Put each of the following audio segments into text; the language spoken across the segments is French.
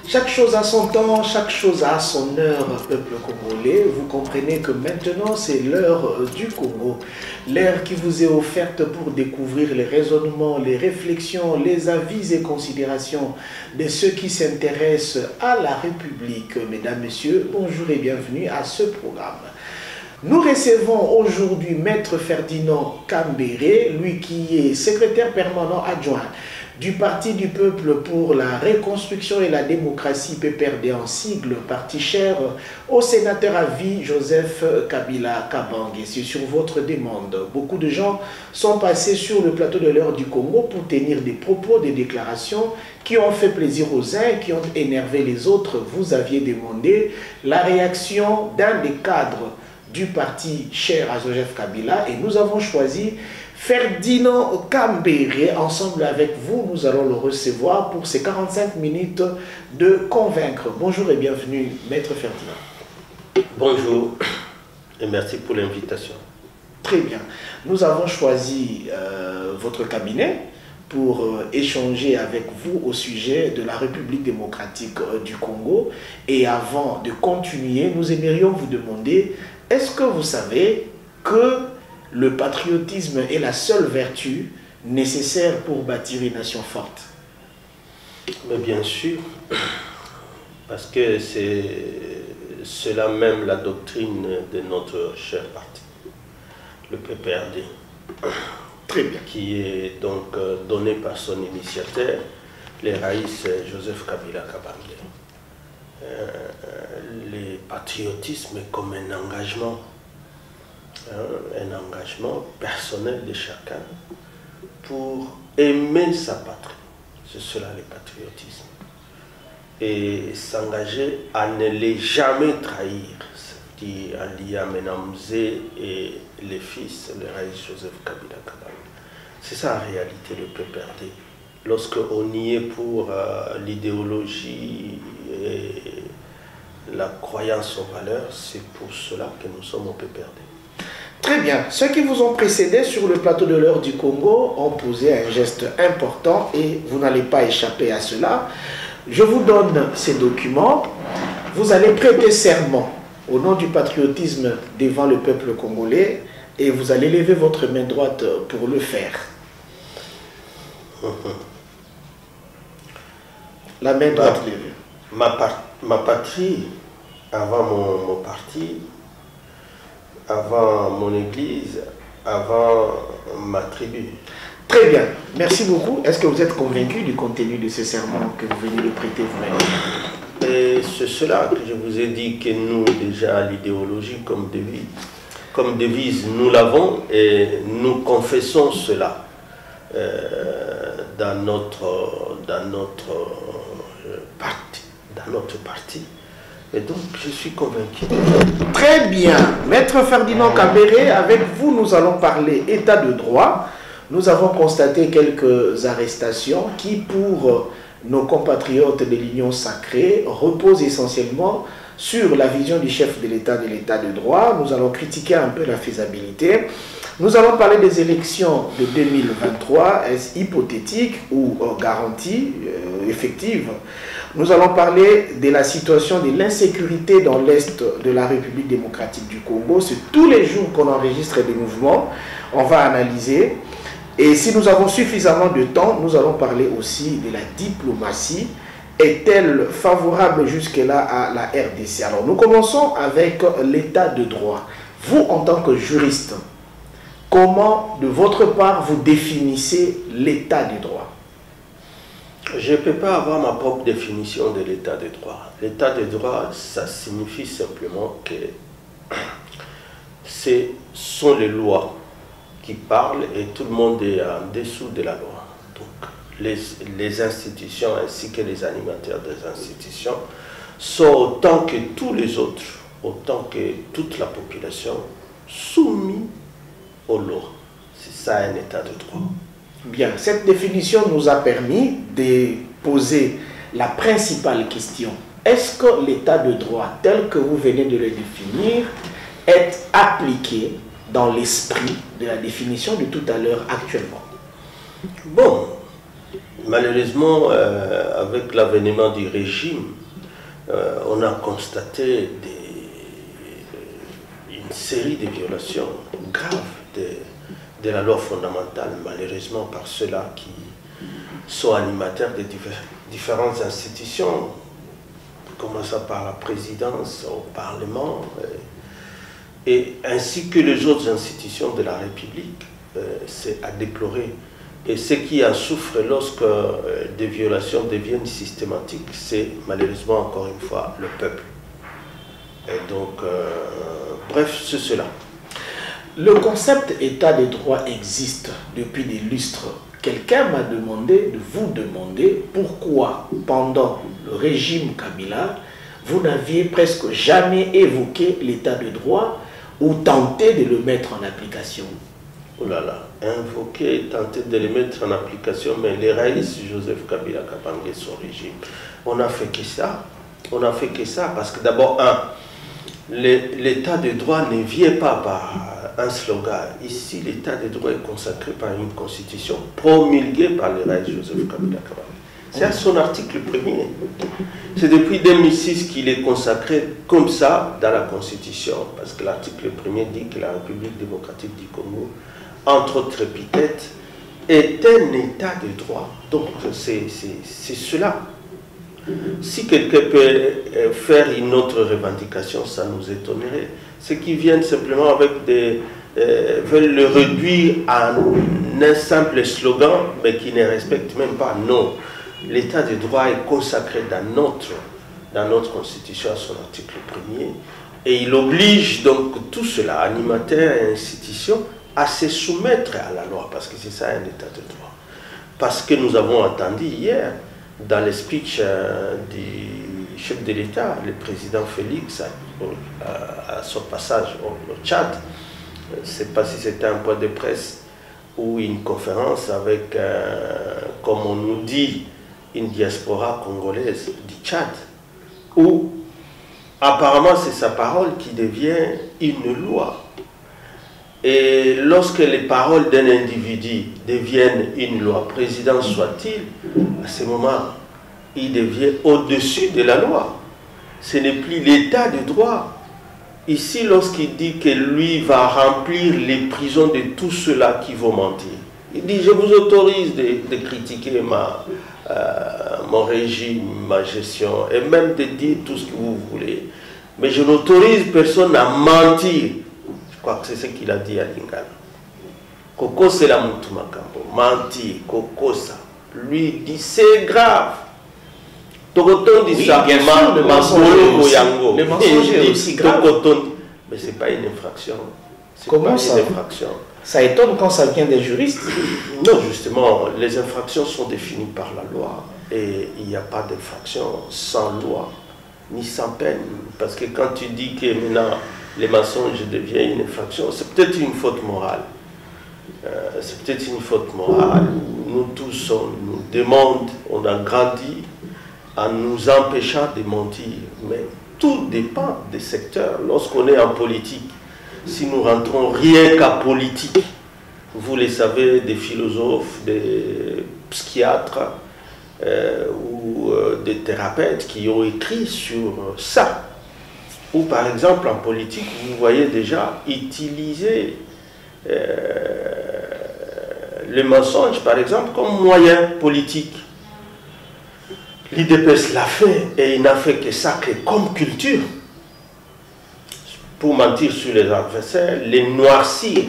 Chaque chose a son temps, chaque chose a son heure, peuple congolais. Vous comprenez que maintenant, c'est l'heure du Congo. L'heure qui vous est offerte pour découvrir les raisonnements, les réflexions, les avis et considérations de ceux qui s'intéressent à la République. Mesdames, Messieurs, bonjour et bienvenue à ce programme. Nous recevons aujourd'hui Maître Ferdinand Kambere, lui qui est secrétaire permanent adjoint du Parti du Peuple pour la Reconstruction et la Démocratie, PPRD en sigle, parti cher au sénateur à vie Joseph Kabila Kabange. C'est sur votre demande. Beaucoup de gens sont passés sur le plateau de l'heure du Congo pour tenir des propos, des déclarations qui ont fait plaisir aux uns, qui ont énervé les autres. Vous aviez demandé la réaction d'un des cadres du parti cher à Joseph Kabila et nous avons choisi Ferdinand Kambere. Ensemble avec vous, nous allons le recevoir pour ces 45 minutes de convaincre. Bonjour et bienvenue, Maître Ferdinand. Bonjour et merci pour l'invitation. Très bien. Nous avons choisi votre cabinet pour échanger avec vous au sujet de la République démocratique du Congo. Et avant de continuer, nous aimerions vous demander, est-ce que vous savez que le patriotisme est la seule vertu nécessaire pour bâtir une nation forte? Mais bien sûr, parce que c'est cela même la doctrine de notre cher parti, le PPRD. Très bien. Qui est donc donné par son initiateur, le Raïs Joseph Kabila Kabange. Le patriotisme comme un engagement personnel de chacun pour aimer sa patrie. C'est cela le patriotisme. Et s'engager à ne les jamais trahir. Qui allia Menamze et les fils, le Raïs Joseph Kabila Kabange. C'est ça en réalité le PPRD. Lorsqu'on y est pour l'idéologie et la croyance aux valeurs, c'est pour cela que nous sommes au PPRD. Très bien. Ceux qui vous ont précédé sur le plateau de l'heure du Congo ont posé un geste important et vous n'allez pas échapper à cela. Je vous donne ces documents. Vous allez prêter serment au nom du patriotisme devant le peuple congolais et vous allez lever votre main droite pour le faire. La main droite levée. Ma patrie, avant mon parti, avant mon église, avant ma tribu. Très bien, merci beaucoup. Est-ce que vous êtes convaincu du contenu de ce serment que vous venez de prêter vous-même? Et c'est cela que je vous ai dit que nous, déjà, l'idéologie comme devise, nous l'avons et nous confessons cela dans notre parti. Et donc, je suis convaincu. Très bien. Maître Ferdinand Kambere, avec vous, nous allons parler état de droit. Nous avons constaté quelques arrestations qui, pour nos compatriotes de l'Union sacrée, reposent essentiellement sur la vision du chef de l'État de droit. Nous allons critiquer un peu la faisabilité. Nous allons parler des élections de 2023, est-ce hypothétique ou garantie, effective? Nous allons parler de la situation de l'insécurité dans l'Est de la République démocratique du Congo. C'est tous les jours qu'on enregistre des mouvements. On va analyser. Et si nous avons suffisamment de temps, nous allons parler aussi de la diplomatie. Est-elle favorable jusque-là à la RDC? Alors, nous commençons avec l'état de droit. Vous, en tant que juriste, comment, de votre part, vous définissez l'état de droit? Je ne peux pas avoir ma propre définition de l'état de droit. L'état de droit, ça signifie simplement que ce sont les lois qui parlent et tout le monde est en dessous de la loi. Donc, les institutions ainsi que les animateurs des institutions sont autant que tous les autres, autant que toute la population, soumis aux lois. C'est ça un état de droit. Bien, cette définition nous a permis de poser la principale question. Est-ce que l'état de droit tel que vous venez de le définir est appliqué dans l'esprit de la définition de tout à l'heure actuellement? Bon, malheureusement, avec l'avènement du régime, on a constaté une série de violations graves de la loi fondamentale, malheureusement par ceux-là qui sont animateurs de différentes institutions, commençant par la présidence, au Parlement, et ainsi que les autres institutions de la République. C'est à déplorer. Et ce qui en souffre lorsque des violations deviennent systématiques, c'est malheureusement encore une fois le peuple. Et donc, bref, c'est cela. Le concept état de droit existe depuis des lustres. Quelqu'un m'a demandé de vous demander pourquoi, pendant le régime Kabila, vous n'aviez presque jamais évoqué l'état de droit ou tenté de le mettre en application. Oh là là, invoquer, tenter de le mettre en application, mais les raïs Joseph Kabila Kabange, son régime, on n'a fait que ça. On n'a fait que ça parce que d'abord, l'état de droit ne vient pas par un slogan. Ici, l'état de droit est consacré par une constitution promulguée par les raïs Joseph Kabila Kabange. C'est à son article 1er. C'est depuis 2006 qu'il est consacré comme ça dans la Constitution, parce que l'article 1er dit que la République démocratique du Congo, entre autres épithètes, est un état de droit. Donc c'est cela. Si quelqu'un peut faire une autre revendication, ça nous étonnerait. Ceux qui viennent simplement avec veulent le réduire à un simple slogan, mais qui ne respectent même pas. Non. L'état de droit est consacré dans notre constitution à son article 1er et il oblige donc tout cela, animateurs et institutions, à se soumettre à la loi parce que c'est ça un état de droit. Parce que nous avons entendu hier dans le speech du chef de l'État, le président Félix, à son passage au Tchad, je ne sais pas si c'était un point de presse ou une conférence avec, comme on nous dit, une diaspora congolaise du Tchad, où apparemment c'est sa parole qui devient une loi. Et lorsque les paroles d'un individu deviennent une loi, président soit-il, à ce moment, il devient au-dessus de la loi. Ce n'est plus l'état de droit. Ici, lorsqu'il dit que lui va remplir les prisons de tous ceux-là qui vont mentir, il dit, je vous autorise de critiquer mon régime, ma gestion, et même de dire tout ce que vous voulez. Mais je n'autorise personne à mentir. Je crois que c'est ce qu'il a dit à Lingala. Koko c'est la Moutumakambo. Mentir, Koko ça. Lui dit, c'est grave. Tokoton dit ça. Bien sûr, le mensonge est aussi grave. Mais ce n'est pas une infraction. Comment ça? Une infraction. Ça étonne quand ça vient des juristes. Non, justement, les infractions sont définies par la loi. Et il n'y a pas d'infraction sans loi, ni sans peine. Parce que quand tu dis que maintenant les mensonges deviennent une infraction, c'est peut-être une faute morale. C'est peut-être une faute morale. Nous tous, on nous demande, on a grandi en nous empêchant de mentir. Mais tout dépend des secteurs. Lorsqu'on est en politique, si nous rentrons rien qu'à politique, vous le savez, des philosophes, des psychiatres ou des thérapeutes qui ont écrit sur ça. Ou par exemple en politique, vous voyez déjà utiliser le mensonge par exemple comme moyen politique. L'IDPS l'a fait et il n'a fait que ça que comme culture. Pour mentir sur les adversaires, les noircir.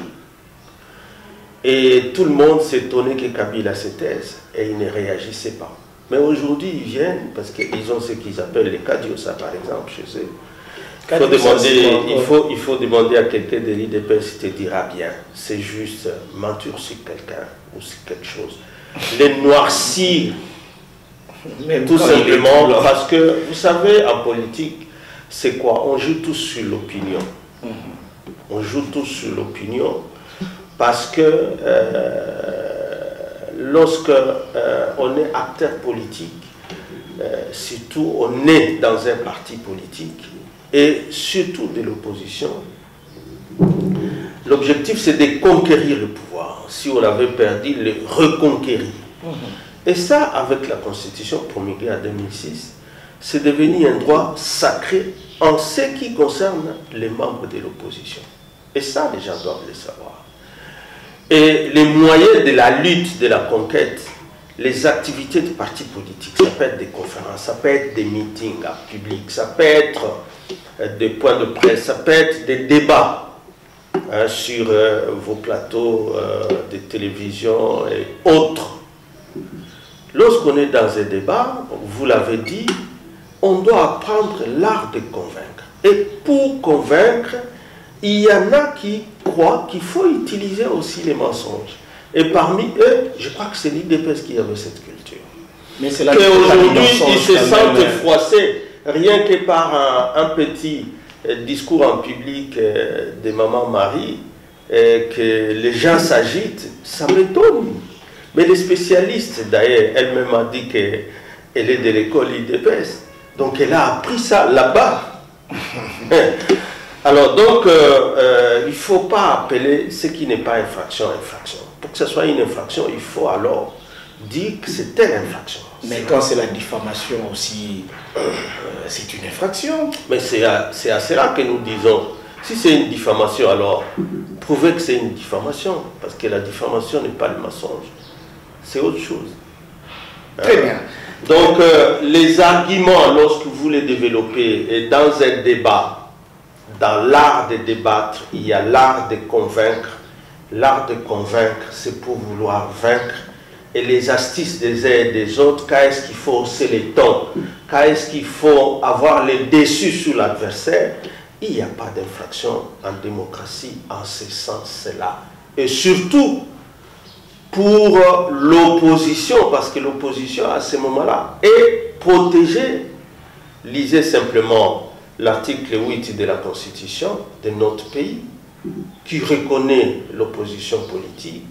Et tout le monde s'étonnait que Kabila se taise et il ne réagissait pas. Mais aujourd'hui, ils viennent parce qu'ils ont ce qu'ils appellent les Kadiosa, par exemple, chez eux. Il faut demander à quelqu'un de l'IDPS si te dira bien. C'est juste mentir sur quelqu'un ou sur quelque chose. Les noircir, tout simplement, parce que vous savez, en politique, c'est quoi? On joue tous sur l'opinion. On joue tous sur l'opinion parce que lorsque on est acteur politique, surtout on est dans un parti politique et surtout de l'opposition, l'objectif c'est de conquérir le pouvoir. Si on avait perdu, le reconquérir. Et ça, avec la Constitution promulguée en 2006, c'est devenu un droit sacré en ce qui concerne les membres de l'opposition. Et ça, les gens doivent le savoir. Et les moyens de la lutte, de la conquête, les activités de partis politiques, ça peut être des conférences, ça peut être des meetings en public, ça peut être des points de presse, ça peut être des débats sur vos plateaux de télévision et autres. Lorsqu'on est dans un débat, vous l'avez dit, on doit apprendre l'art de convaincre. Et pour convaincre, il y en a qui croient qu'il faut utiliser aussi les mensonges. Et parmi eux, je crois que c'est l'IDPS qui avait cette culture. Mais c'est là qu'aujourd'hui, ils se sentent froissés, rien que par un petit discours en public de Maman Marie, que les gens s'agitent, ça m'étonne. Mais les spécialistes, d'ailleurs, elle-même a dit qu'elle est de l'école IDPS. Donc elle a appris ça là-bas. Alors donc, il ne faut pas appeler ce qui n'est pas infraction, infraction. Pour que ce soit une infraction, il faut alors dire que c'est telle infraction. Mais quand c'est la diffamation aussi, c'est une infraction. Mais c'est à cela que nous disons, si c'est une diffamation, alors prouvez que c'est une diffamation. Parce que la diffamation n'est pas le mensonge. C'est autre chose. Très bien. Donc, les arguments, lorsque vous les développez, et dans un débat, dans l'art de débattre, il y a l'art de convaincre. L'art de convaincre, c'est pour vouloir vaincre. Et les astuces des uns et des autres, quand est-ce qu'il faut hausser les tons, quand est-ce qu'il faut avoir les dessus sur l'adversaire, il n'y a pas d'infraction en démocratie en ce sens-là. Et surtout, pour l'opposition, parce que l'opposition à ce moment-là est protégée. Lisez simplement l'article 8 de la Constitution de notre pays, qui reconnaît l'opposition politique,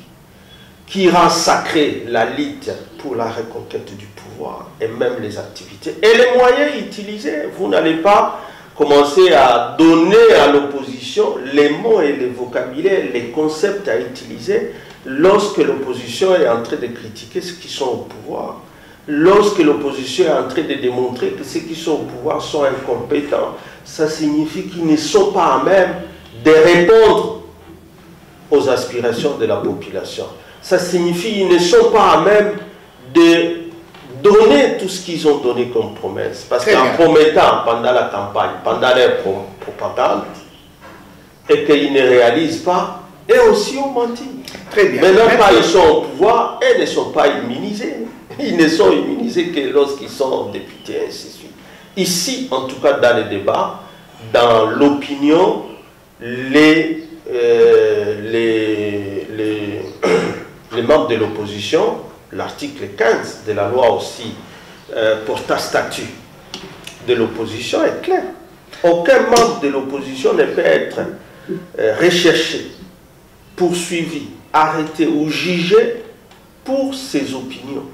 qui rend sacrée la lutte pour la reconquête du pouvoir et même les activités et les moyens utilisés. Vous n'allez pas commencer à donner à l'opposition les mots et les vocabulaires, les concepts à utiliser lorsque l'opposition est en train de critiquer ceux qui sont au pouvoir, lorsque l'opposition est en train de démontrer que ceux qui sont au pouvoir sont incompétents. Ça signifie qu'ils ne sont pas à même de répondre aux aspirations de la population. Ça signifie qu'ils ne sont pas à même de donner tout ce qu'ils ont donné comme promesse. Parce qu'en promettant pendant la campagne, pendant leur propagande, et qu'ils ne réalisent pas, et aussi ont menti. Très bien. Maintenant, quand ils sont au pouvoir, ils ne sont pas immunisés. Ils ne sont immunisés que lorsqu'ils sont députés, ainsi de suite. Ici, en tout cas dans les débats, dans l'opinion, les membres de l'opposition, l'article 15 de la loi aussi portant statut de l'opposition est clair. Aucun membre de l'opposition ne peut être recherché, poursuivi, arrêté ou jugé pour ses opinions.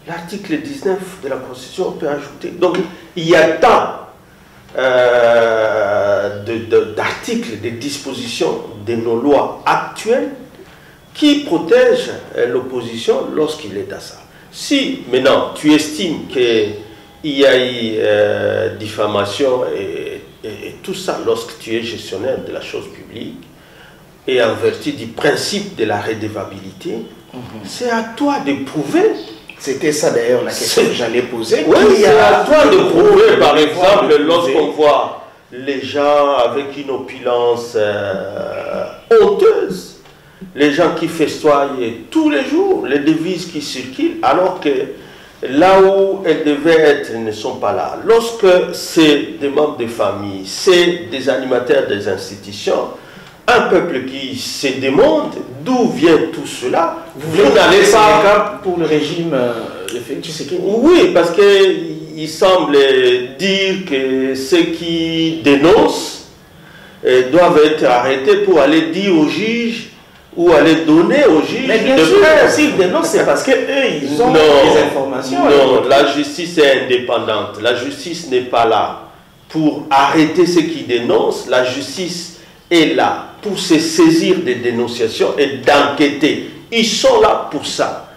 L'article 19 de la Constitution peut ajouter. Donc, il y a tant d'articles, de dispositions de nos lois actuelles qui protègent l'opposition lorsqu'il est à ça. Si maintenant tu estimes qu'il y a eu diffamation et tout ça lorsque tu es gestionnaire de la chose publique et en vertu du principe de la redevabilité, c'est à toi de prouver. C'était ça d'ailleurs la question que j'allais poser. Oui, c'est à toi de prouver, par exemple, lorsqu'on voit les gens avec une opulence honteuse, les gens qui festoient tous les jours, les devises qui circulent, alors que là où elles devaient être, elles ne sont pas là. Lorsque c'est des membres de famille, c'est des animateurs des institutions, un peuple qui se demande d'où vient tout cela, vous n'allez pas... Pour le régime, tu sais qui... Oui, parce qu'il semble dire que ceux qui dénoncent doivent être arrêtés pour aller dire aux juges ou aller donner aux juges. Mais bien sûr, s'ils dénoncent, c'est parce qu'eux, ils ont des informations. Non, la justice est indépendante. La justice n'est pas là pour arrêter ceux qui dénoncent. La justice est là pour se saisir des dénonciations et d'enquêter. Ils sont là pour ça.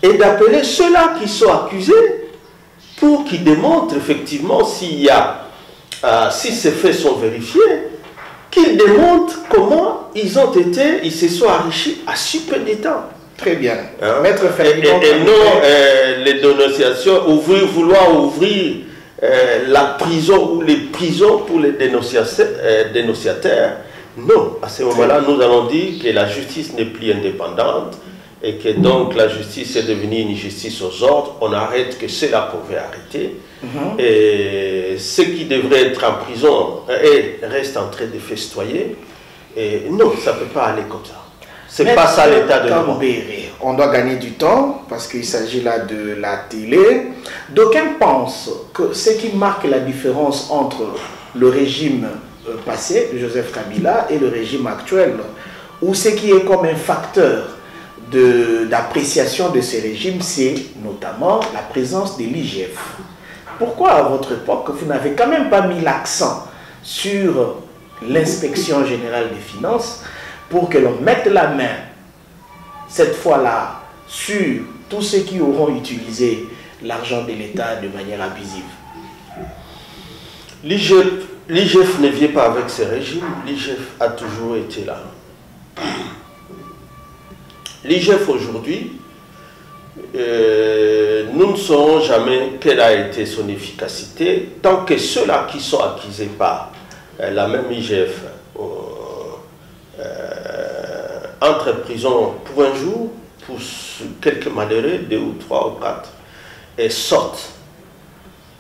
et d'appeler ceux-là qui sont accusés pour qu'ils démontrent effectivement s'il y a, si ces faits sont vérifiés, qu'ils démontrent comment ils se sont enrichis à si peu de temps. Très bien. Hein? Maître Ferdinand. Et non les dénonciations, vouloir ouvrir la prison ou les prisons pour les dénonciateurs. Non, à ce moment-là, nous allons dire que la justice n'est plus indépendante et que donc la justice est devenue une justice aux ordres. On arrête que ceux-là qu'on veut arrêter. Et ceux qui devraient être en prison restent en train de festoyer. Et non, ça ne peut pas aller comme ça. C'est pas ça l'état de droit. On doit gagner du temps parce qu'il s'agit là de la télé. D'aucuns pensent que ce qui marque la différence entre le régime passé, Joseph Kabila, et le régime actuel, ou ce qui est comme un facteur d'appréciation de ces régimes, c'est notamment la présence de l'IGF. Pourquoi à votre époque vous n'avez quand même pas mis l'accent sur l'inspection générale des finances pour que l'on mette la main, cette fois-là, sur tous ceux qui auront utilisé l'argent de l'État de manière abusive? L'IGF ne vient pas avec ce régime, l'IGF a toujours été là. L'IGF aujourd'hui, nous ne saurons jamais quelle a été son efficacité tant que ceux-là qui sont accusés par la même IGF entrent en prison pour un jour, pour quelques malheureux, 2 ou 3 ou 4, et sortent.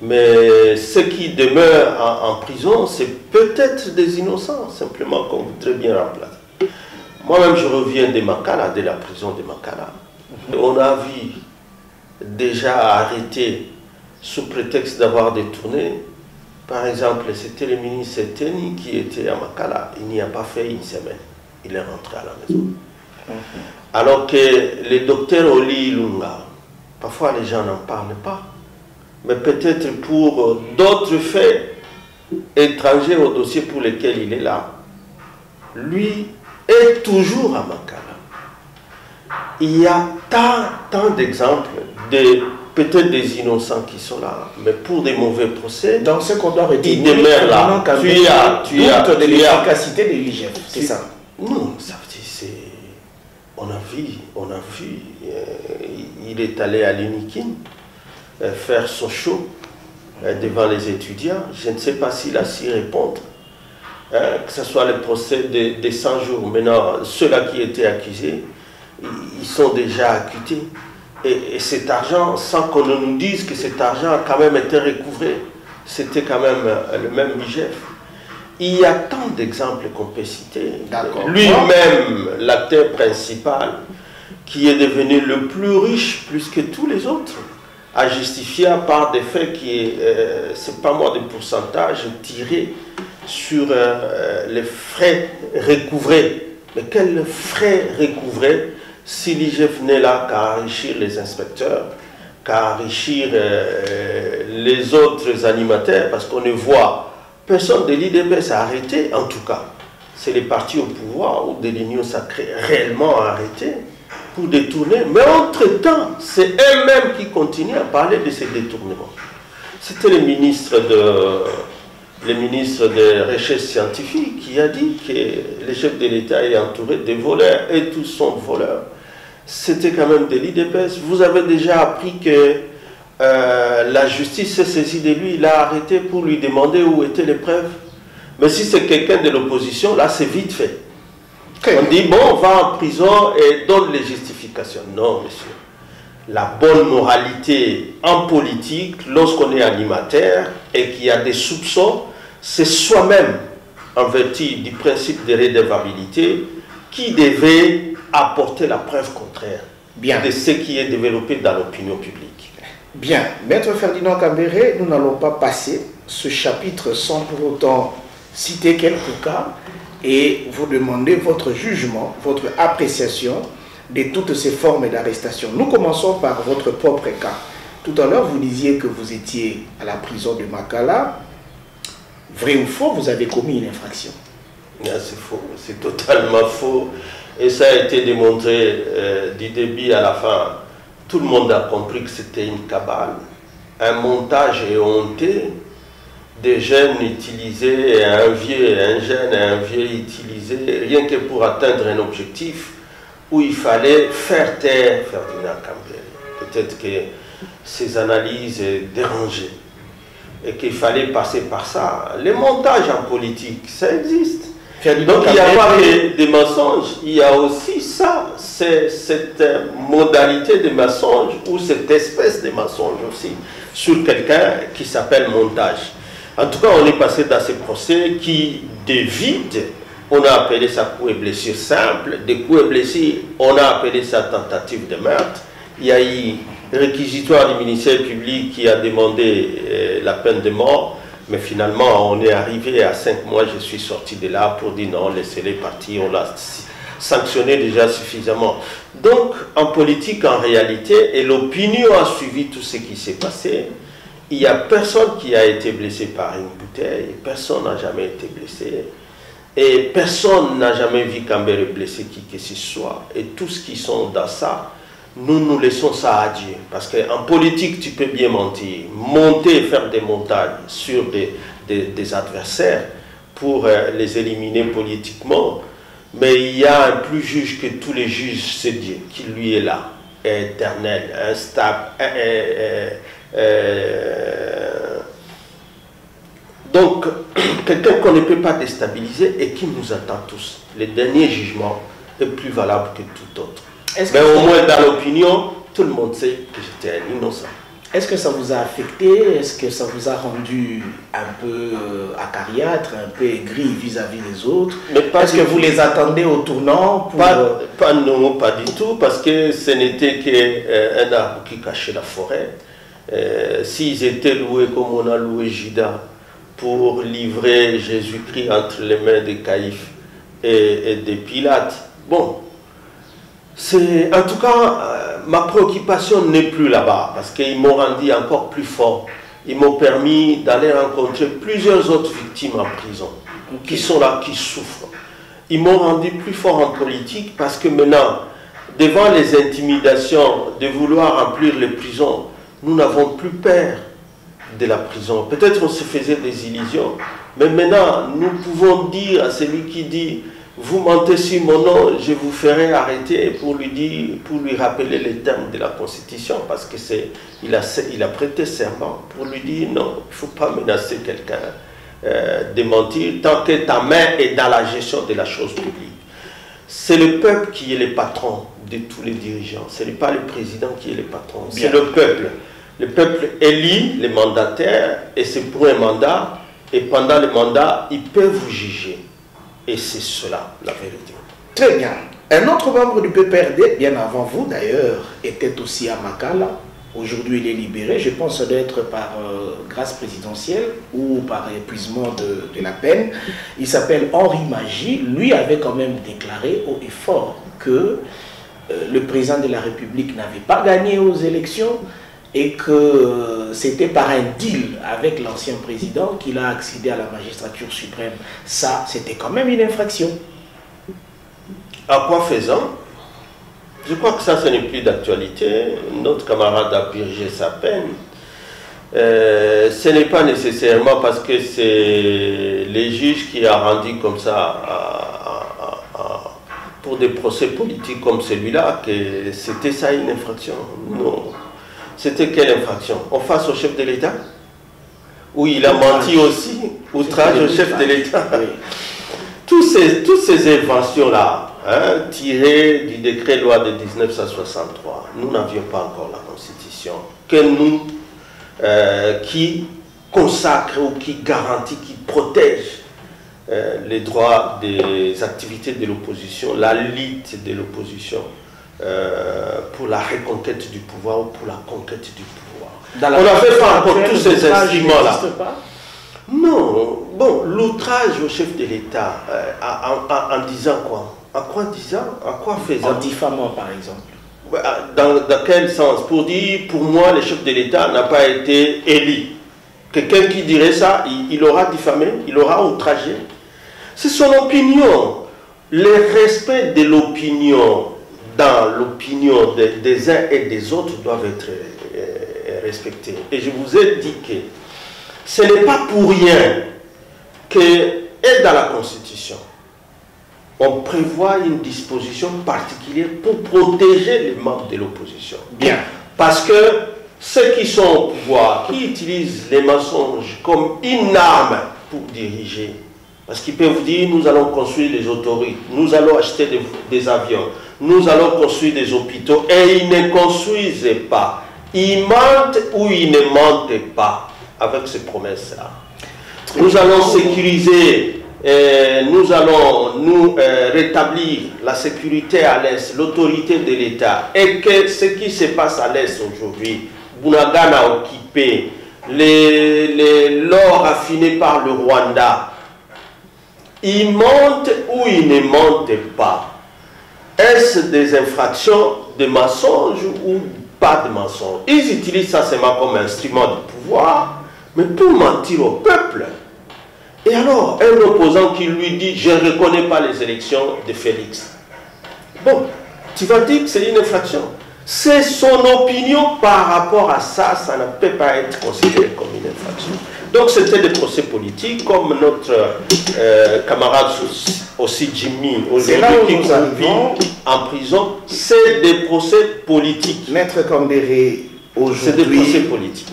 Mais ceux qui demeurent en prison, c'est peut-être des innocents, simplement qu'on voudrait bien remplacer. Moi-même, je reviens de Makala, de la prison de Makala. On a vu déjà arrêté sous prétexte d'avoir détourné. Par exemple, c'était le ministre Teni qui était à Makala. Il n'y a pas fait une semaine. Il est rentré à la maison. Alors que le docteur Oli Lunga, parfois les gens n'en parlent pas, mais peut-être pour d'autres faits étrangers au dossier pour lesquels il est là, lui est toujours à Makala. Il y a tant d'exemples de peut-être des innocents qui sont là, mais pour des mauvais procès. Donc ce qu'on doit retenir, ils demeurent là. Tu as de l'efficacité de l'IGF, c'est ça? Non, ça veut dire on a vu, il est allé à l'Unikin faire son show devant les étudiants. Je ne sais pas s'il a su répondre. Que ce soit le procès des 100 jours. Maintenant, ceux-là qui étaient accusés, ils sont déjà acquittés. Et cet argent, sans qu'on ne nous dise que cet argent a quand même été recouvré, c'était quand même le même IGF. Il y a tant d'exemples qu'on peut citer. Lui-même, l'acteur principal, qui est devenu le plus riche plus que tous les autres, a justifié par des faits qui, c'est pas moi de pourcentage, tiré sur les frais recouvrés. Mais quels frais recouvrés si l'IGF n'est là qu'à enrichir les inspecteurs, qu'à enrichir les autres animateurs, parce qu'on ne voit personne de l'IDPS a arrêté, en tout cas. C'est les partis au pouvoir ou de l'Union sacrée réellement arrêtés pour détourner. Mais entre-temps, c'est eux-mêmes qui continuent à parler de ces détournements. C'était le ministre de Recherche scientifique qui a dit que le chef de l'État est entouré de voleurs et tous sont voleurs. C'était quand même de l'IDPS. Vous avez déjà appris que la justice s'est saisie de lui, il l'a arrêté pour lui demander où étaient les preuves. Mais si c'est quelqu'un de l'opposition, là c'est vite fait. On dit, bon, on va en prison et donne les justifications. Non, monsieur. La bonne moralité en politique, lorsqu'on est animateur et qu'il y a des soupçons, c'est soi-même, en vertu du principe de redevabilité, qui devait apporter la preuve contraire de ce qui est développé dans l'opinion publique. Bien. Maître Ferdinand Kambere, nous n'allons pas passer ce chapitre sans pour autant citer quelques cas et vous demander votre jugement, votre appréciation de toutes ces formes d'arrestation. Nous commençons par votre propre cas. Tout à l'heure, vous disiez que vous étiez à la prison de Makala. Vrai ou faux, vous avez commis une infraction? C'est faux, c'est totalement faux. Et ça a été démontré du début à la fin tout le monde a compris que c'était une cabale, un montage éhonté, des jeunes utilisés, un jeune et un vieux utilisés, rien que pour atteindre un objectif où il fallait faire taire Ferdinand Kambere. Peut-être que ses analyses dérangeaient et qu'il fallait passer par ça. Les montages en politique, ça existe. Donc il n'y a pas que des mensonges, il y a aussi ça, c'est cette modalité de mensonge ou cette espèce de mensonge aussi sur quelqu'un qui s'appelle montage. En tout cas, on est passé dans ces procès qui, de vide, on a appelé ça coup et blessure simple, des coups et blessures, on a appelé ça tentative de meurtre. Il y a eu réquisitoire du ministère public qui a demandé la peine de mort. Mais finalement, on est arrivé à 5 mois, je suis sorti de là pour dire non, laissez-les partir, on l'a sanctionné déjà suffisamment. Donc, en politique, en réalité, et l'opinion a suivi tout ce qui s'est passé, il n'y a personne qui a été blessé par une bouteille, personne n'a jamais été blessé, et personne n'a jamais vu Kambere blesser qui que ce soit. Et tous ceux qui sont dans ça, nous laissons ça à Dieu. Parce qu'en politique, tu peux bien mentir. Monter et faire des montages sur des adversaires pour les éliminer politiquement. Mais il y a un plus juge que tous les juges, c'est Dieu, qui lui est là, éternel, instable. Donc, quelqu'un qu'on ne peut pas déstabiliser et qui nous attend tous. Le dernier jugement est plus valable que tout autre. Mais au moins dans l'opinion, tout le monde sait que j'étais un innocent. Est-ce que ça vous a affecté? Est-ce que ça vous a rendu un peu acariâtre, un peu aigri vis-à-vis des autres? Est-ce que vous les attendez au tournant pour... Non, pas du tout, parce que ce n'était qu'un arbre qui cachait la forêt. S'ils étaient loués comme on a loué Judas pour livrer Jésus-Christ entre les mains de Caïphe et de Pilate, bon... En tout cas, ma préoccupation n'est plus là-bas parce qu'ils m'ont rendu encore plus fort. Ils m'ont permis d'aller rencontrer plusieurs autres victimes en prison qui sont là, qui souffrent. Ils m'ont rendu plus fort en politique parce que maintenant, devant les intimidations de vouloir remplir les prisons, nous n'avons plus peur de la prison. Peut-être on se faisait des illusions, mais maintenant, nous pouvons dire à celui qui dit vous mentez sur mon nom, je vous ferai arrêter pour lui rappeler les termes de la Constitution, parce que il a prêté serment pour lui dire non, il ne faut pas menacer quelqu'un de mentir tant que ta main est dans la gestion de la chose publique. C'est le peuple qui est le patron de tous les dirigeants, ce n'est pas le président qui est le patron, c'est le peuple. Le peuple élit les mandataires et c'est pour un mandat, et pendant le mandat, ils peuvent vous juger. Et c'est cela, la vérité. Très bien. Un autre membre du PPRD, bien avant vous d'ailleurs, était aussi à Makala. Aujourd'hui, il est libéré. Je pense que ça doit être par grâce présidentielle ou par épuisement de la peine. Il s'appelle Henri Magie. Lui avait quand même déclaré haut et fort que le président de la République n'avait pas gagné aux élections et que c'était par un deal avec l'ancien président qu'il a accédé à la magistrature suprême. Ça, c'était quand même une infraction. À quoi faisant? Je crois que ça, ce n'est plus d'actualité. Notre camarade a purgé sa peine. Ce n'est pas nécessairement parce que c'est les juges qui a rendu comme ça pour des procès politiques comme celui-là que c'était ça une infraction. Non. C'était quelle infraction? En face au chef de l'État? Où il a menti aussi? Outrage au chef de l'État? Oui. Toutes ces inventions-là, hein, tirées du décret loi de 1963, nous n'avions pas encore la Constitution, qui consacre ou qui garantit, qui protège les droits des activités de l'opposition, la lutte de l'opposition, pour la reconquête du pouvoir ou pour la conquête du pouvoir. On n'avait pas encore tous ces instruments-là. Non, bon, l'outrage au chef de l'État, en disant quoi? En quoi disant? En quoi faisant? En diffamant, par exemple. Dans quel sens? Pour dire, pour moi, le chef de l'État n'a pas été élu. Quelqu'un qui dirait ça, il aura diffamé, il aura outragé. C'est son opinion. Le respect de l'opinion dans l'opinion des uns et des autres doivent être respectés. Et je vous ai dit que ce n'est pas pour rien que, et dans la Constitution, on prévoit une disposition particulière pour protéger les membres de l'opposition. Bien. Parce que ceux qui sont au pouvoir, qui utilisent les mensonges comme une arme pour diriger, parce qu'ils peuvent dire, nous allons construire les autoroutes, nous allons acheter des avions, nous allons construire des hôpitaux, et ils ne construisent pas. Ils mentent ou ils ne mentent pas avec ces promesses-là. Nous allons sécuriser, nous allons rétablir la sécurité à l'Est, l'autorité de l'État, et que ce qui se passe à l'Est aujourd'hui, Bunagana occupé, l'or affiné par le Rwanda, ils mentent ou ils ne mentent pas. Est-ce des infractions de mensonges ou pas de mensonges? Ils utilisent ça seulement comme instrument de pouvoir, mais pour mentir au peuple. Et alors, un opposant qui lui dit « je ne reconnais pas les élections de Félix ». Bon, tu vas dire que c'est une infraction. C'est son opinion par rapport à ça, ça ne peut pas être considéré comme une infraction. Donc c'était des procès politiques, comme notre camarade aussi Jimmy, aujourd'hui qui vit en prison, c'est des procès politiques. Maître Kambere, aujourd'hui, c'est des procès politiques.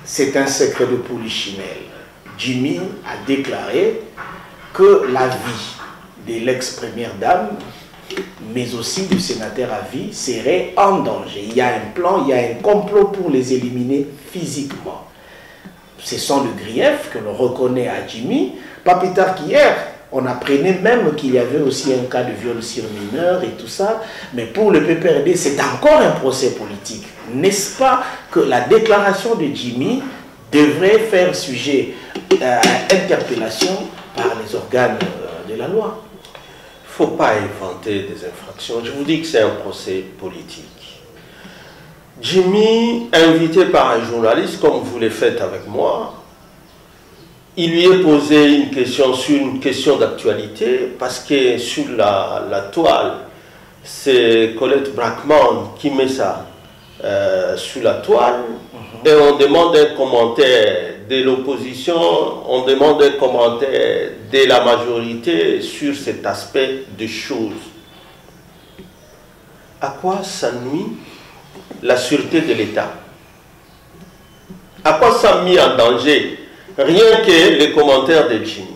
C'est un secret de polichinelle. Jimmy a déclaré que la vie de l'ex-première dame, mais aussi du sénateur à vie, serait en danger. Il y a un plan, il y a un complot pour les éliminer physiquement. Ce sont le grief que l'on reconnaît à Jimmy. Pas plus tard qu'hier, on apprenait même qu'il y avait aussi un cas de viol sur mineur et tout ça. Mais pour le PPRD, c'est encore un procès politique. N'est-ce pas que la déclaration de Jimmy devrait faire sujet à interpellation par les organes de la loi? Il ne faut pas inventer des infractions. Je vous dis que c'est un procès politique. Jimmy, invité par un journaliste, comme vous le faites avec moi, il lui est posé une question sur une question d'actualité, parce que sur la toile, c'est Colette Brackman qui met ça sur la toile, et on demande un commentaire de l'opposition, on demande un commentaire de la majorité sur cet aspect des choses. À quoi ça nuit la sûreté de l'État? À quoi ça a mis en danger rien que les commentaires de Jimmy?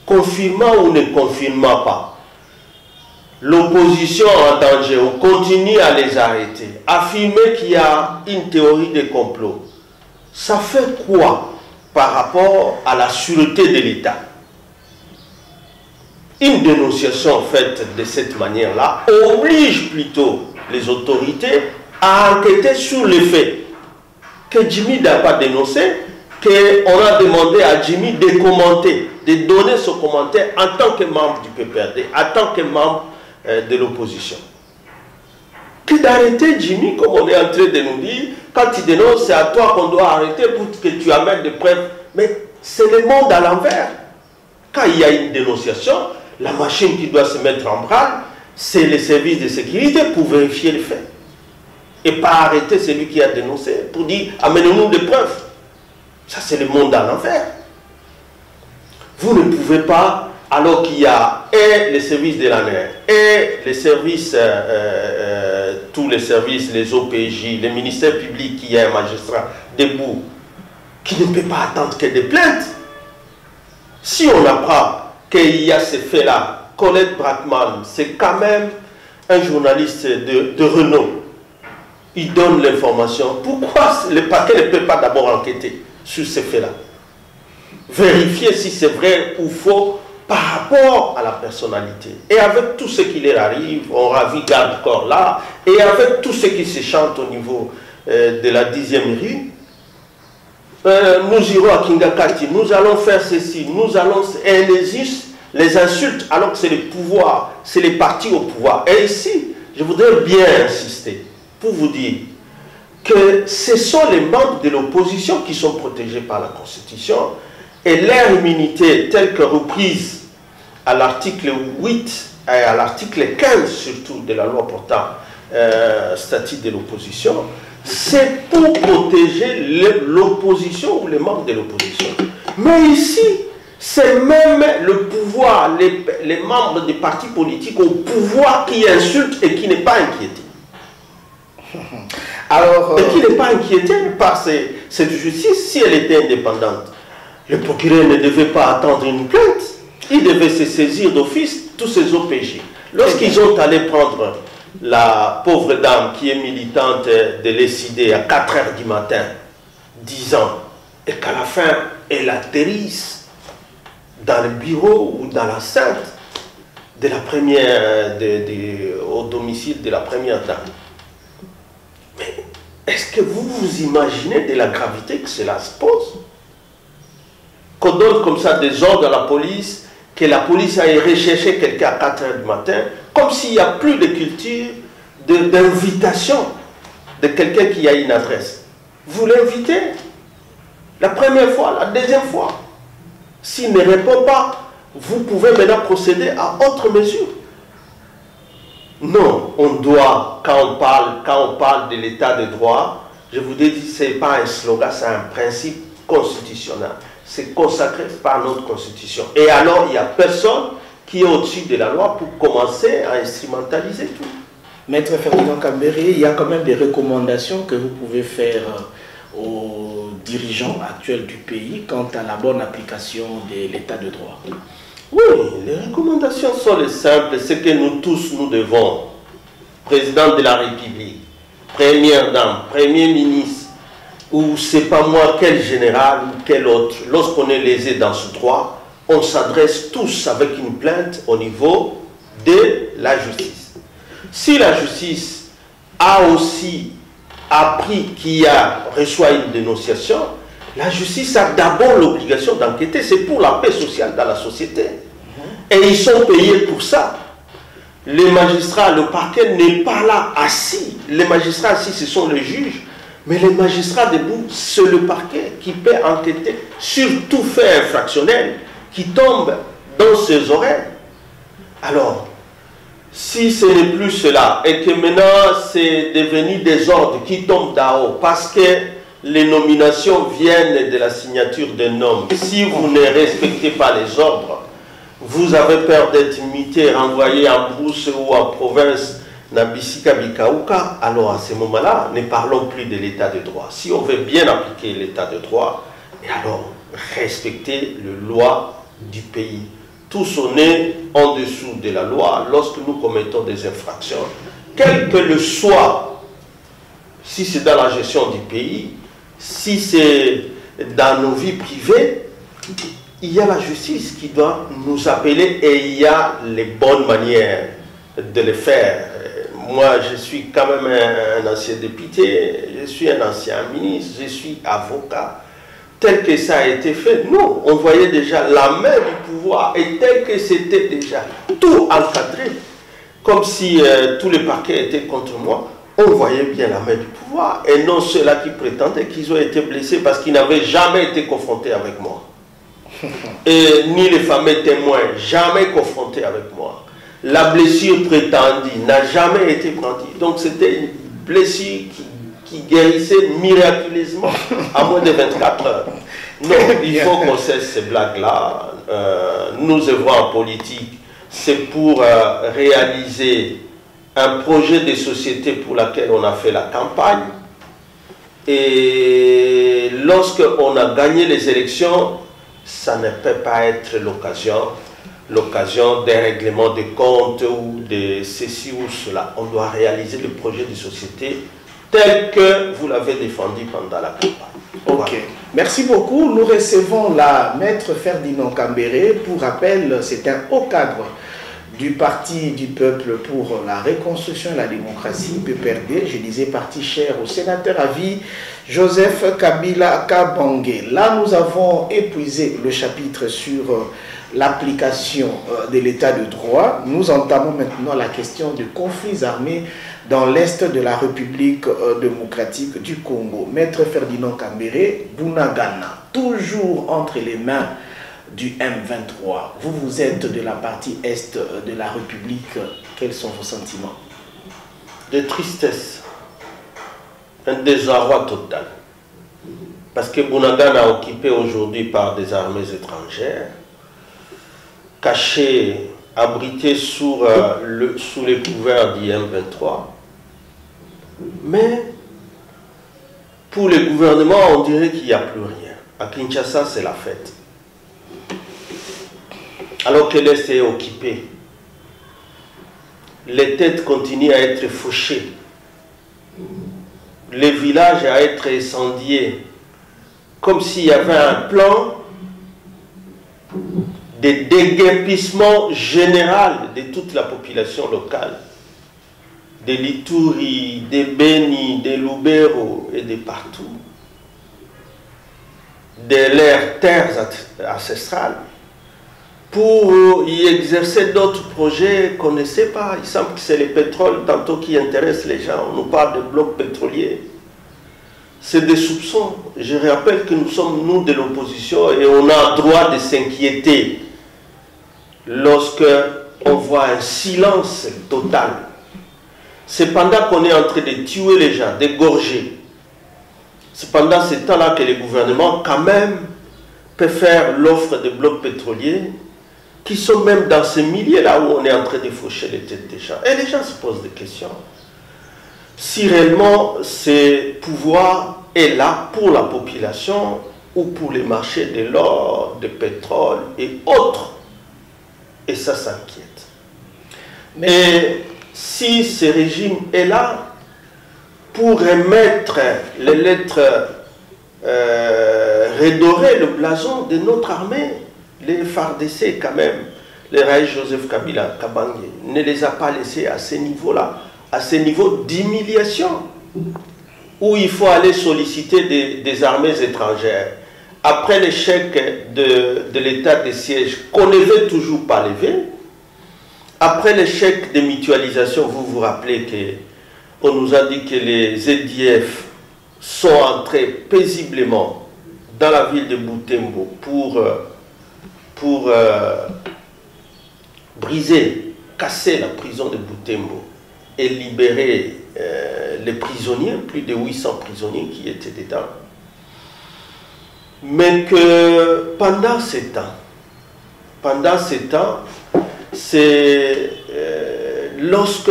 Confirmant ou ne confirmant pas, l'opposition en danger, on continue à les arrêter, affirmer qu'il y a une théorie de complot, ça fait quoi par rapport à la sûreté de l'État? Une dénonciation faite de cette manière-là oblige plutôt les autorités à enquêter sur les faits. Que Jimmy n'a pas dénoncé, qu'on a demandé à Jimmy de commenter, de donner son commentaire en tant que membre du PPRD, en tant que membre de l'opposition. Que d'arrêter Jimmy, comme on est en train de nous dire, quand tu dénonces, c'est à toi qu'on doit arrêter pour que tu amènes des preuves. Mais c'est le monde à l'envers. Quand il y a une dénonciation, la machine qui doit se mettre en branle, c'est les services de sécurité pour vérifier les faits. Et pas arrêter celui qui a dénoncé pour dire amenez-nous des preuves. Ça, c'est le monde à l'envers. Vous ne pouvez pas, alors qu'il y a et les services de l'ANER, et les services, tous les services, les OPJ, les ministères publics, qui y a un magistrat debout, qui ne peut pas attendre que des plaintes. Si on apprend qu'il y a ces faits-là, Colette Brackman, c'est quand même un journaliste de renom. Il donne l'information. Pourquoi le parquet ne peut pas d'abord enquêter sur ces faits-là? Vérifier si c'est vrai ou faux par rapport à la personnalité. Et avec tout ce qui leur arrive, on ravit garde-corps là, et avec tout ce qui se chante au niveau de la 10e rue, nous irons à Kingakati, nous allons faire ceci, nous allons... Et les insultes, alors que c'est le pouvoir, c'est les partis au pouvoir. Et ici, je voudrais bien insister pour vous dire que ce sont les membres de l'opposition qui sont protégés par la Constitution, et leur immunité telle que reprise à l'article 8 et à l'article 15 surtout de la loi portant statut de l'opposition, c'est pour protéger l'opposition ou les membres de l'opposition. Mais ici, c'est même le pouvoir, les membres des partis politiques au pouvoir qui insultent et qui n'est pas inquiété. Alors, et qui n'est pas inquiété par cette justice si elle était indépendante. Le procureur ne devait pas attendre une plainte, il devait se saisir d'office tous ces OPJ. Lorsqu'ils ont allé prendre la pauvre dame qui est militante de l'ECD à 4 h du matin, 10 ans, et qu'à la fin, elle atterrisse dans le bureau ou dans l'enceinte de la première, au domicile de la première dame. Mais est-ce que vous vous imaginez de la gravité que cela se pose? Qu'on donne comme ça des ordres à la police, que la police aille rechercher quelqu'un à 4 h du matin, comme s'il n'y a plus de culture d'invitation de quelqu'un qui a une adresse. Vous l'invitez la première fois, la deuxième fois. S'il ne répond pas, vous pouvez maintenant procéder à autre mesure. Non, on doit, quand on parle de l'état de droit, je vous ai dit, ce n'est pas un slogan, c'est un principe constitutionnel. C'est consacré par notre constitution. Et alors, il n'y a personne qui est au-dessus de la loi pour commencer à instrumentaliser tout. Maître Ferdinand Kambéré, il y a quand même des recommandations que vous pouvez faire aux dirigeants actuels du pays quant à la bonne application de l'état de droit. Oui, les recommandations sont les simples, c'est que nous tous, nous devons, président de la République, première dame, premier ministre, ou c'est pas moi, quel général ou quel autre, lorsqu'on est lésé dans ce droit, on s'adresse tous avec une plainte au niveau de la justice. Si la justice a aussi appris qu'il y a reçoit une dénonciation, la justice a d'abord l'obligation d'enquêter. C'est pour la paix sociale dans la société. Et ils sont payés pour ça. Les magistrats, le parquet n'est pas là assis. Les magistrats assis, ce sont les juges. Mais les magistrats debout, c'est le parquet qui peut enquêter sur tout fait infractionnel qui tombe dans ses oreilles. Alors, si ce n'est plus cela, et que maintenant c'est devenu des ordres qui tombent d'en haut, parce que les nominations viennent de la signature d'un homme, si vous ne respectez pas les ordres, vous avez peur d'être muté, renvoyé en brousse ou en province, Nabisika Bikaouka, alors à ce moment-là, ne parlons plus de l'état de droit. Si on veut bien appliquer l'état de droit, et alors respecter les lois du pays. Tous on est en dessous de la loi lorsque nous commettons des infractions, quel que le soit, si c'est dans la gestion du pays, si c'est dans nos vies privées, il y a la justice qui doit nous appeler et il y a les bonnes manières de le faire. Moi, je suis quand même un ancien député, je suis un ancien ministre, je suis avocat. Tel que ça a été fait, nous, on voyait déjà la main du pouvoir et tel que c'était déjà tout encadré, comme si tous les parquets étaient contre moi, on voyait bien la main du pouvoir et non ceux-là qui prétendaient qu'ils ont été blessés parce qu'ils n'avaient jamais été confrontés avec moi. Et ni les fameux témoins, jamais confrontés avec moi. La blessure prétendue n'a jamais été brandie. Donc c'était une blessure qui guérissait miraculeusement à moins de 24 heures. Non, il faut qu'on cesse ces blagues-là. Nous œuvrons en politique, c'est pour réaliser un projet de société pour laquelle on a fait la campagne. Et lorsqu'on a gagné les élections, ça ne peut pas être l'occasion d'un règlement de comptes ou de ceci ou cela. On doit réaliser le projet de société tel que vous l'avez défendu pendant la campagne. Ok, voilà. Merci beaucoup. Nous recevons la maître Ferdinand Kambéré. Pour rappel, c'est un haut cadre du Parti du Peuple pour la Reconstruction et la Démocratie, PPRD, je disais parti cher au sénateur à vie, Joseph Kabila Kabangé. Là, nous avons épuisé le chapitre sur l'application de l'état de droit. Nous entamons maintenant la question de conflits armés dans l'est de la République démocratique du Congo. Maître Ferdinand Kambéré, Bunagana, toujours entre les mains du M23. Vous êtes de la partie est de la République. Quels sont vos sentiments? De tristesse, un désarroi total. Parce que Bunagana est occupé aujourd'hui par des armées étrangères, cachées, abritées sous les couverts du M23. Mais pour les gouvernements, on dirait qu'il n'y a plus rien. À Kinshasa, c'est la fête. Alors que l'Est est occupé, les têtes continuent à être fauchées, les villages à être incendiés, comme s'il y avait un plan de déguerpissement général de toute la population locale, de l'Ituri, de Beni, de Lubero et de partout, de leurs terres ancestrales, pour y exercer d'autres projets qu'on ne sait pas. Il semble que c'est le pétrole tantôt qui intéresse les gens. On nous parle de blocs pétroliers. C'est des soupçons. Je rappelle que nous sommes, nous, de l'opposition, et on a le droit de s'inquiéter lorsque on voit un silence total. C'est pendant qu'on est en train de tuer les gens, d'égorger. C'est pendant ce temps-là que les gouvernements, quand même, peuvent faire l'offre de blocs pétroliers qui sont même dans ces milliers-là où on est en train de faucher les têtes des gens. Et les gens se posent des questions. Si réellement ce pouvoir est là pour la population ou pour les marchés de l'or, de pétrole et autres. Et ça s'inquiète. Mais si ce régime est là pour remettre les lettres, redorer le blason de notre armée, les FARDC quand même, les Raïs Joseph Kabila, Kabange, ne les a pas laissés à ce niveau-là, à ce niveau d'humiliation, où il faut aller solliciter des armées étrangères. Après l'échec de l'état de siège, qu'on ne veut toujours pas lever, après l'échec des mutualisations, vous vous rappelez qu'on nous a dit que les ZDF sont entrés paisiblement dans la ville de Butembo pour briser, casser la prison de Butembo et libérer les prisonniers, plus de 800 prisonniers qui étaient dedans. Mais que pendant ces temps, c'est lorsque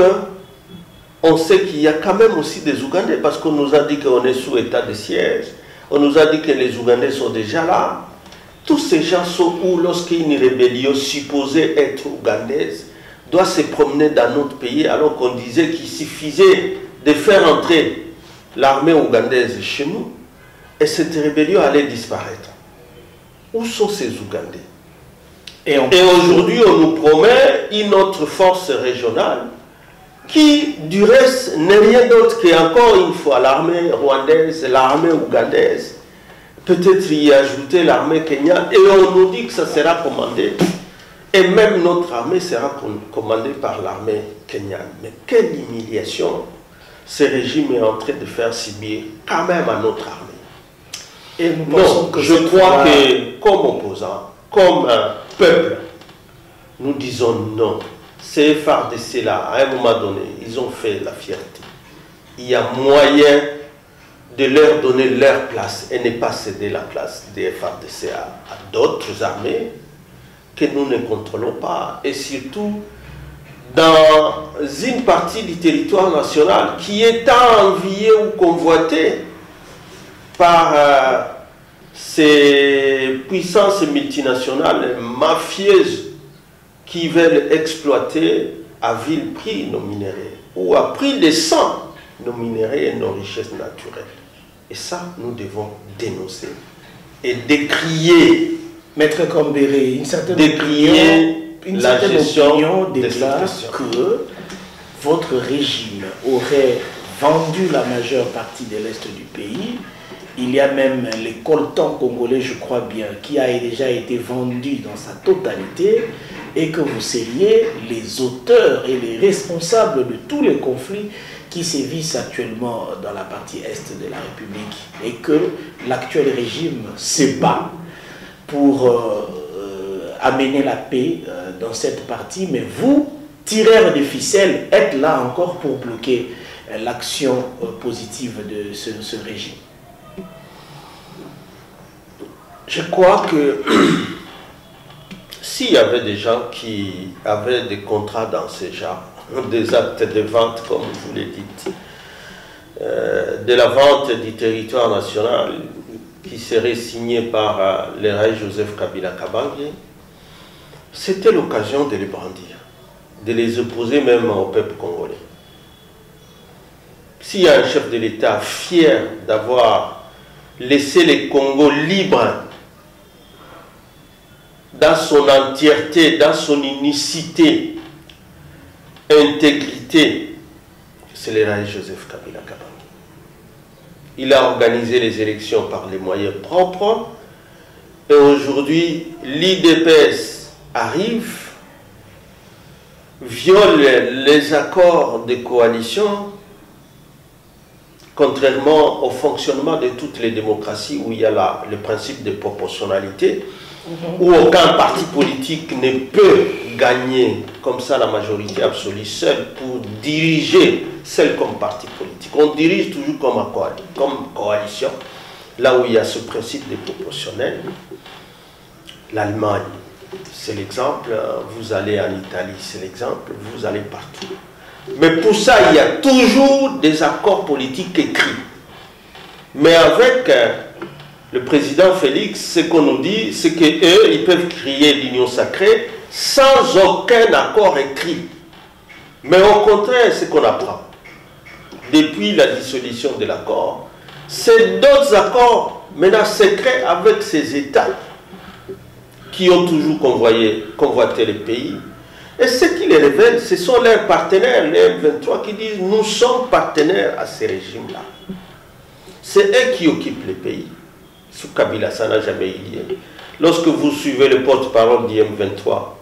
on sait qu'il y a quand même aussi des Ougandais, parce qu'on nous a dit qu'on est sous état de siège, on nous a dit que les Ougandais sont déjà là. Tous ces gens sont où lorsqu'une rébellion supposée être ougandaise doit se promener dans notre pays, alors qu'on disait qu'il suffisait de faire entrer l'armée ougandaise chez nous et cette rébellion allait disparaître. Où sont ces Ougandais? Et aujourd'hui, on nous promet une autre force régionale qui, du reste, n'est rien d'autre qu'encore une fois l'armée rwandaise, l'armée ougandaise, peut-être y ajouter l'armée kenyane, et on nous dit que ça sera commandé, et même notre armée sera commandée par l'armée kenyane. Mais quelle humiliation ce régime est en train de faire subir quand même à notre armée. Et nous pensons que je crois que comme opposants, comme un peuple, nous disons non. Ces FARDC-là, à un moment donné, ils ont fait la fierté. Il y a moyen de leur donner leur place et ne pas céder la place des FARDC à d'autres armées que nous ne contrôlons pas. Et surtout, dans une partie du territoire national qui est enviée ou convoitée par ces puissances multinationales mafieuses qui veulent exploiter à vil prix nos minéraux ou à prix de sang nos minéraux et nos richesses naturelles. Et ça, nous devons dénoncer et décrier. Maître Kambere, une certaine opinion déclare que votre régime aurait vendu la majeure partie de l'Est du pays. Il y a même les coltans congolais, je crois bien, qui a déjà été vendu dans sa totalité, et que vous seriez les auteurs et les responsables de tous les conflits qui sévissent actuellement dans la partie est de la République, et que l'actuel régime se bat pour amener la paix dans cette partie, mais vous, tireurs de ficelles, êtes là encore pour bloquer l'action positive de ce régime. Je crois que s'il y avait des gens qui avaient des contrats dans ces genres, des actes de vente, comme vous le dites, de la vente du territoire national qui serait signé par le roi Joseph Kabila Kabange, c'était l'occasion de les brandir, de les opposer même au peuple congolais. S'il y a un chef de l'État fier d'avoir laissé les Congos libres dans son entièreté, dans son unicité, intégrité, c'est le roi Joseph Kabila Kabange. Il a organisé les élections par les moyens propres et aujourd'hui l'IDPS arrive, viole les accords de coalition, contrairement au fonctionnement de toutes les démocraties où il y a le principe de proportionnalité, où aucun parti politique ne peut gagner comme ça la majorité absolue seul pour diriger seul comme parti politique. On dirige toujours comme coalition, là où il y a ce principe de proportionnel. L'Allemagne, c'est l'exemple, vous allez en Italie, c'est l'exemple, vous allez partout. Mais pour ça, il y a toujours des accords politiques écrits. Mais avec le président Félix, ce qu'on nous dit, c'est qu'eux, ils peuvent créer l'union sacrée sans aucun accord écrit. Mais au contraire, ce qu'on apprend, depuis la dissolution de l'accord, c'est d'autres accords, maintenant secrets, avec ces États qui ont toujours convoité les pays. Et ce qui les révèle, ce sont leurs partenaires, les M23, qui disent « nous sommes partenaires à ces régimes-là ». C'est eux qui occupent les pays. Sous Kabila, ça n'a jamais eu lieu. Lorsque vous suivez le porte-parole du M23,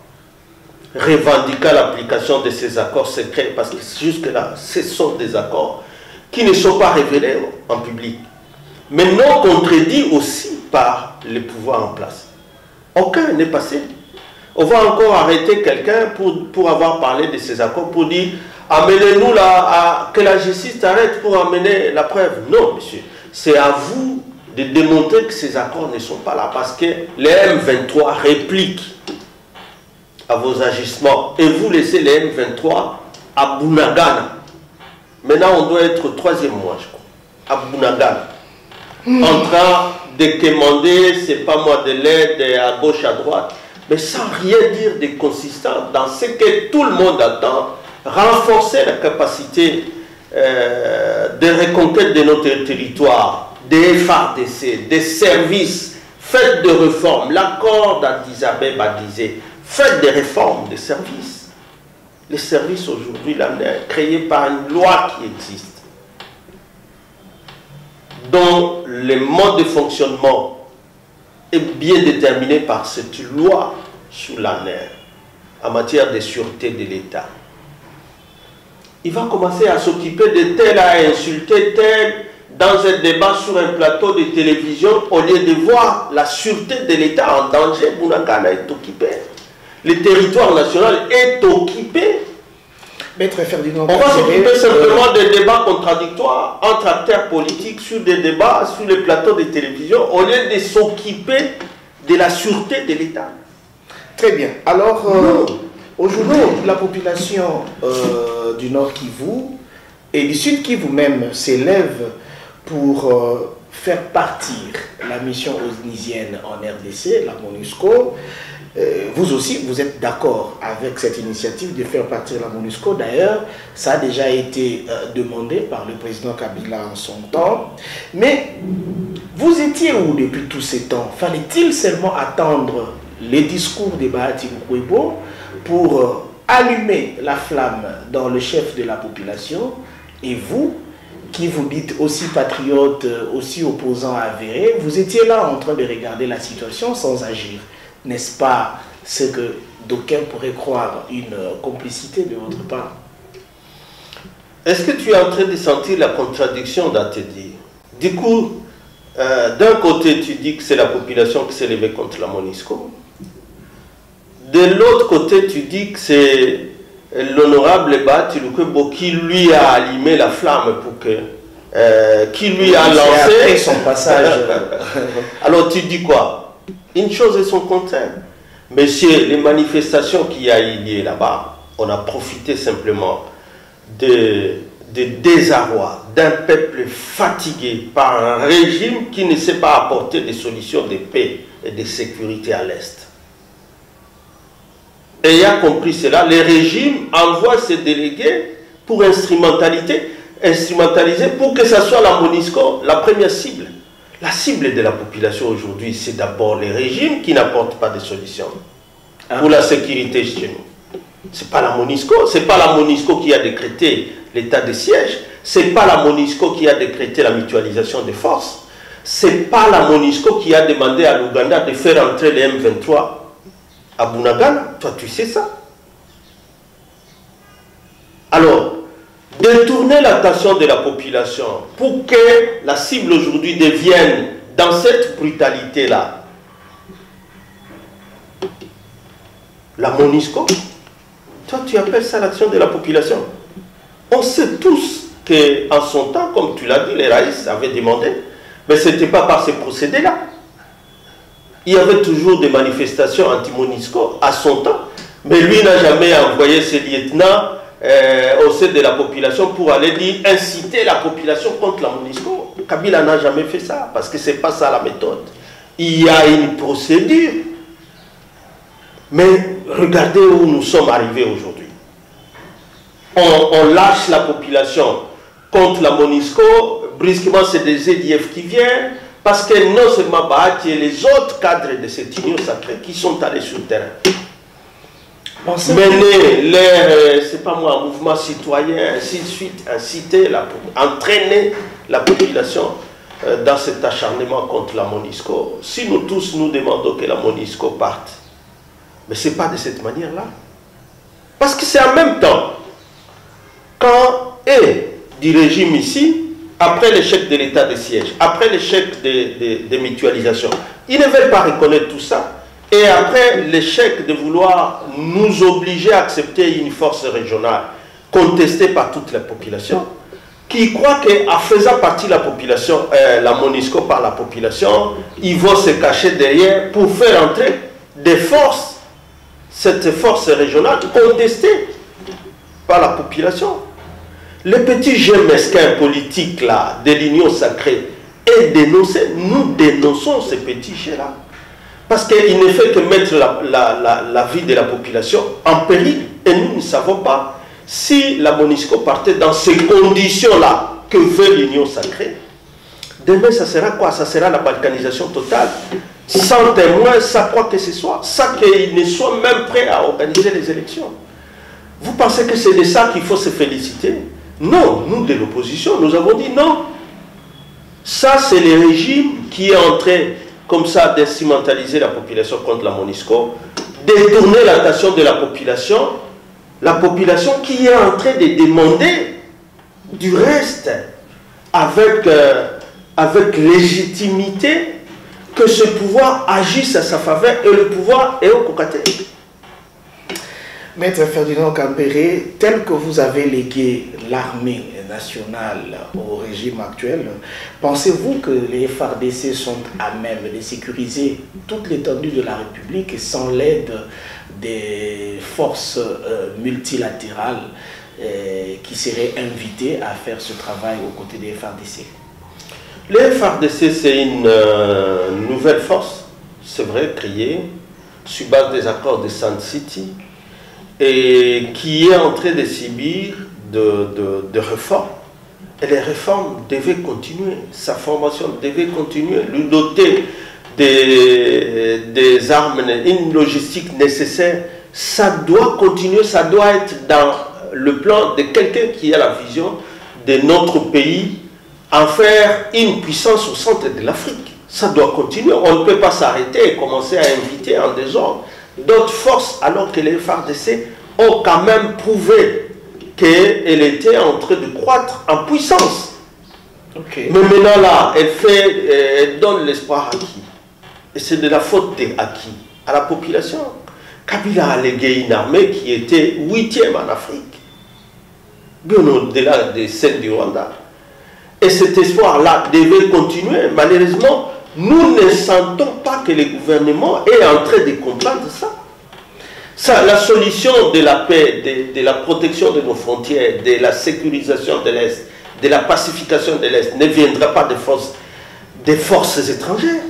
revendiquant l'application de ces accords secrets, parce que jusque-là, ce sont des accords qui ne sont pas révélés en public, mais non contredits aussi par les pouvoirs en place. Aucun n'est passé. On va encore arrêter quelqu'un pour avoir parlé de ces accords, pour dire amenez-nous là, que la justice arrête pour amener la preuve. Non, monsieur, c'est à vous de démontrer que ces accords ne sont pas là, parce que les M23 répliquent à vos agissements et vous laissez les M23 à Bunagana. Maintenant, on doit être au 3e mois, je crois, à Bunagana, en train de quémander, c'est pas moi, de l'aide à gauche, à droite, mais sans rien dire de consistant dans ce que tout le monde attend, renforcer la capacité de reconquête de notre territoire, des FARDC, des services, faites de réformes. L'accord d'Addis Abeba disait, faites des réformes des services. Les services aujourd'hui, là, créés par une loi qui existe, dont le mode de fonctionnement est bien déterminé par cette loi sous l'ANER en matière de sûreté de l'État. Il va commencer à s'occuper de tel, à insulter tel dans un débat sur un plateau de télévision au lieu de voir la sûreté de l'État en danger. Bunagana est occupé. Le territoire national est occupé. Maître Ferdinand, on va s'occuper simplement des débats contradictoires entre acteurs politiques sur des débats sur les plateaux de télévision au lieu de s'occuper de la sûreté de l'État. Très bien. Alors, aujourd'hui, la population du Nord Kivu et du Sud Kivu même s'élève pour faire partir la mission onisienne en RDC, la MONUSCO. Vous aussi, vous êtes d'accord avec cette initiative de faire partir la MONUSCO. D'ailleurs, ça a déjà été demandé par le président Kabila en son temps. Mais vous étiez où depuis tous ces temps? Fallait-il seulement attendre les discours de Bahati Lukwebo pour allumer la flamme dans le chef de la population? Et vous, qui vous dites aussi patriote, aussi opposant avéré, vous étiez là en train de regarder la situation sans agir. N'est-ce pas ce que d'aucuns pourraient croire une complicité de votre part? Est-ce que tu es en train de sentir la contradiction dans tes dires? Du coup, d'un côté, tu dis que c'est la population qui s'est levée contre la MONUSCO. De l'autre côté, tu dis que c'est l'honorable Batilukwebo qui lui a allumé la flamme pour que... qui lui a lancé... Après son passage... Alors tu dis quoi? Une chose et son contraire. Messieurs, les manifestations qu'il y a eu lieu là-bas, on a profité simplement de désarroi d'un peuple fatigué par un régime qui ne sait pas apporter des solutions de paix et de sécurité à l'Est. Ayant compris cela, le régime envoie ses délégués pour instrumentaliser pour que ce soit la MONUSCO la première cible. La cible de la population aujourd'hui, c'est d'abord les régimes qui n'apportent pas de solutions pour la sécurité chez nous. Ce n'est pas la MONUSCO, ce n'est pas la MONUSCO qui a décrété l'état de siège, ce n'est pas la MONUSCO qui a décrété la mutualisation des forces, ce n'est pas la MONUSCO qui a demandé à l'Ouganda de faire entrer les M23 à Bunagana. Toi, tu sais ça. Alors, détourner l'attention de la population pour que la cible aujourd'hui devienne dans cette brutalité-là la MONUSCO, toi, tu appelles ça l'action de la population. On sait tous qu'en son temps, comme tu l'as dit, les Raïs avaient demandé, mais ce n'était pas par ces procédés-là. Il y avait toujours des manifestations anti-MONUSCO à son temps, mais lui n'a jamais envoyé ses lieutenants au sein de la population pour aller dire inciter la population contre la MONUSCO. Kabila n'a jamais fait ça, parce que ce n'est pas ça la méthode. Il y a une procédure. Mais regardez où nous sommes arrivés aujourd'hui. On lâche la population contre la MONUSCO, brusquement c'est des EDF qui viennent, parce que non seulement Bahati et les autres cadres de cette union sacrée qui sont allés sur le terrain. Mener c'est pas moi, un mouvement citoyen, ainsi de suite, inciter, entraîner la population dans cet acharnement contre la MONUSCO. Si nous tous nous demandons que la MONUSCO parte, mais ce n'est pas de cette manière-là. Parce que c'est en même temps, quand du régime ici, après l'échec de l'état de siège, après l'échec des mutualisations, ils ne veulent pas reconnaître tout ça. Et après l'échec de vouloir nous obliger à accepter une force régionale contestée par toute la population, qui croit qu'en faisant partie de la population, la MONUSCO par la population, ils vont se cacher derrière pour faire entrer des forces, cette force régionale contestée par la population. Les petits jeux mesquins politiques là, de l'union sacrée est dénoncé. Nous dénonçons ces petits jeux-là. Parce qu'il ne fait que mettre la vie de la population en péril. Et nous ne savons pas si la MONUSCO partait dans ces conditions-là que veut l'union sacrée. Demain, ça sera quoi? Ça sera la balkanisation totale. Sans témoin, sans quoi que ce soit. Sans qu'ils ne soient même prêts à organiser les élections. Vous pensez que c'est de ça qu'il faut se féliciter? Non, nous de l'opposition, nous avons dit non. Ça, c'est le régime qui est en train, comme ça, d'instrumentaliser la population contre la MONUSCO, détourner l'attention de la population qui est en train de demander du reste, avec légitimité, que ce pouvoir agisse à sa faveur et le pouvoir est au Kokaté. Maître Ferdinand Kambere, tel que vous avez légué l'armée nationale au régime actuel, pensez-vous que les FARDC sont à même de sécuriser toute l'étendue de la République sans l'aide des forces multilatérales qui seraient invitées à faire ce travail aux côtés des FARDC? Les FARDC, c'est une nouvelle force, c'est vrai, créée sur base des accords de Sun City, et qui est en train de subir de réformes. Et les réformes devaient continuer, sa formation devait continuer, lui doter des armes, une logistique nécessaire. Ça doit continuer, ça doit être dans le plan de quelqu'un qui a la vision de notre pays, en faire une puissance au centre de l'Afrique. Ça doit continuer, on ne peut pas s'arrêter et commencer à inviter en désordre d'autres forces, alors que les FARDC ont quand même prouvé qu'elle était en train de croître en puissance. Okay. Mais maintenant là, elle donne l'espoir à qui? Et c'est de la faute à qui? À la population. Kabila a légué une armée qui était 8e en Afrique, bien au-delà de celle du Rwanda. Et cet espoir-là devait continuer. Malheureusement, nous ne sentons pas que le gouvernement est en train de comprendre ça. La solution de la paix, de la protection de nos frontières, de la sécurisation de l'Est, de la pacification de l'Est, ne viendra pas des forces étrangères.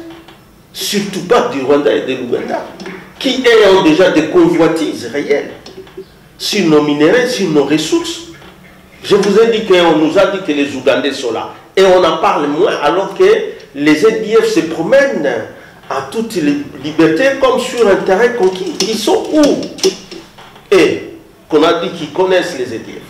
Surtout pas du Rwanda et de l'Ouganda, qui ont déjà des convoitises réelles sur nos minéraux, sur nos ressources. Je vous ai dit qu'on nous a dit que les Ougandais sont là. Et on en parle moins alors que les ZDF se promènent à toute liberté comme sur un terrain conquis. Ils sont où? Et qu'on a dit qu'ils connaissent les ZDF.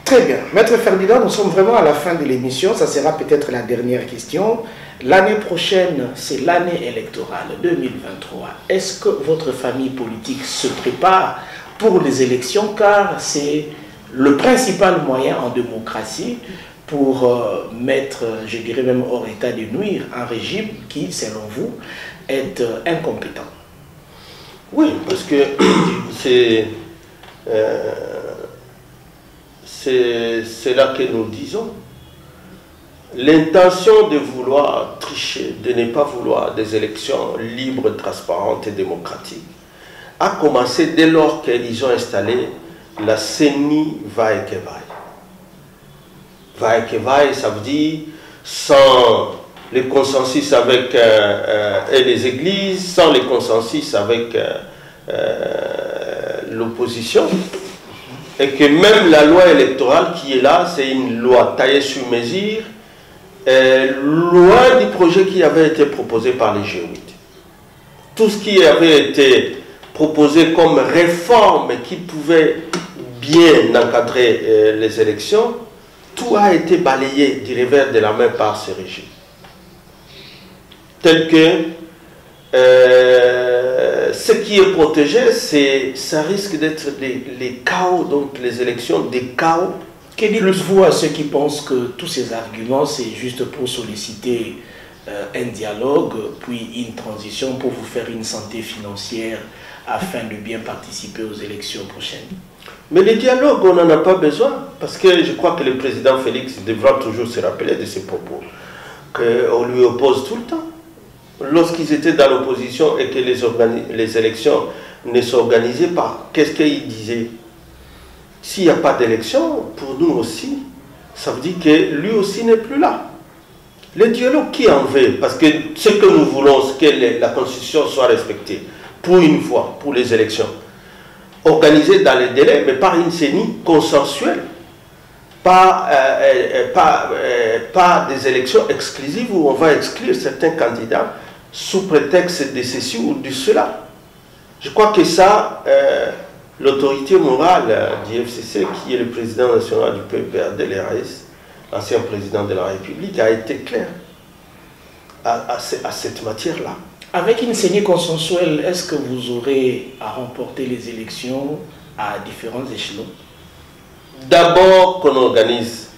Très bien. Maître Ferdinand, nous sommes vraiment à la fin de l'émission. Ça sera peut-être la dernière question. L'année prochaine, c'est l'année électorale 2023. Est-ce que votre famille politique se prépare pour les élections? Car c'est le principal moyen en démocratie pour mettre, je dirais même hors état de nuire, un régime qui, selon vous, est incompétent. Oui, parce que c'est là que nous disons. L'intention de vouloir tricher, de ne pas vouloir des élections libres, transparentes et démocratiques, a commencé dès lors qu'ils ont installé la CENI va-et-que-vaille. Va-et-que-vaille, ça veut dire sans le consensus avec et les églises, sans le consensus avec l'opposition, et que même la loi électorale qui est là, c'est une loi taillée sur mesure, loin du projet qui avait été proposé par les G8. Tout ce qui avait été proposé comme réforme qui pouvait bien encadrer les élections, tout a été balayé du revers de la main par ce régime. Tel que ce qui est protégé, ça risque d'être les chaos, donc les élections des chaos. Que dites-vous à ceux qui pensent que tous ces arguments, c'est juste pour solliciter un dialogue, puis une transition pour vous faire une santé financière afin de bien participer aux élections prochaines? Mais le dialogue, on n'en a pas besoin, parce que je crois que le président Félix devra toujours se rappeler de ses propos, qu'on lui oppose tout le temps. Lorsqu'ils étaient dans l'opposition et que les élections ne s'organisaient pas, qu'est-ce qu'il disait? S'il n'y a pas d'élection, pour nous aussi, ça veut dire que lui aussi n'est plus là. Le dialogue, qui en veut? Parce que ce que nous voulons, c'est que la Constitution soit respectée, pour une fois, pour les élections. Organisées dans les délais, mais par une CENI consensuelle. Pas des élections exclusives où on va exclure certains candidats sous prétexte de ceci ou de cela. Je crois que ça, l'autorité morale du FCC, qui est le président national du PPRD, l'RS, ancien président de la République, a été clair à cette matière-là. Avec une CENI consensuelle, est-ce que vous aurez à remporter les élections à différents échelons? D'abord qu'on organise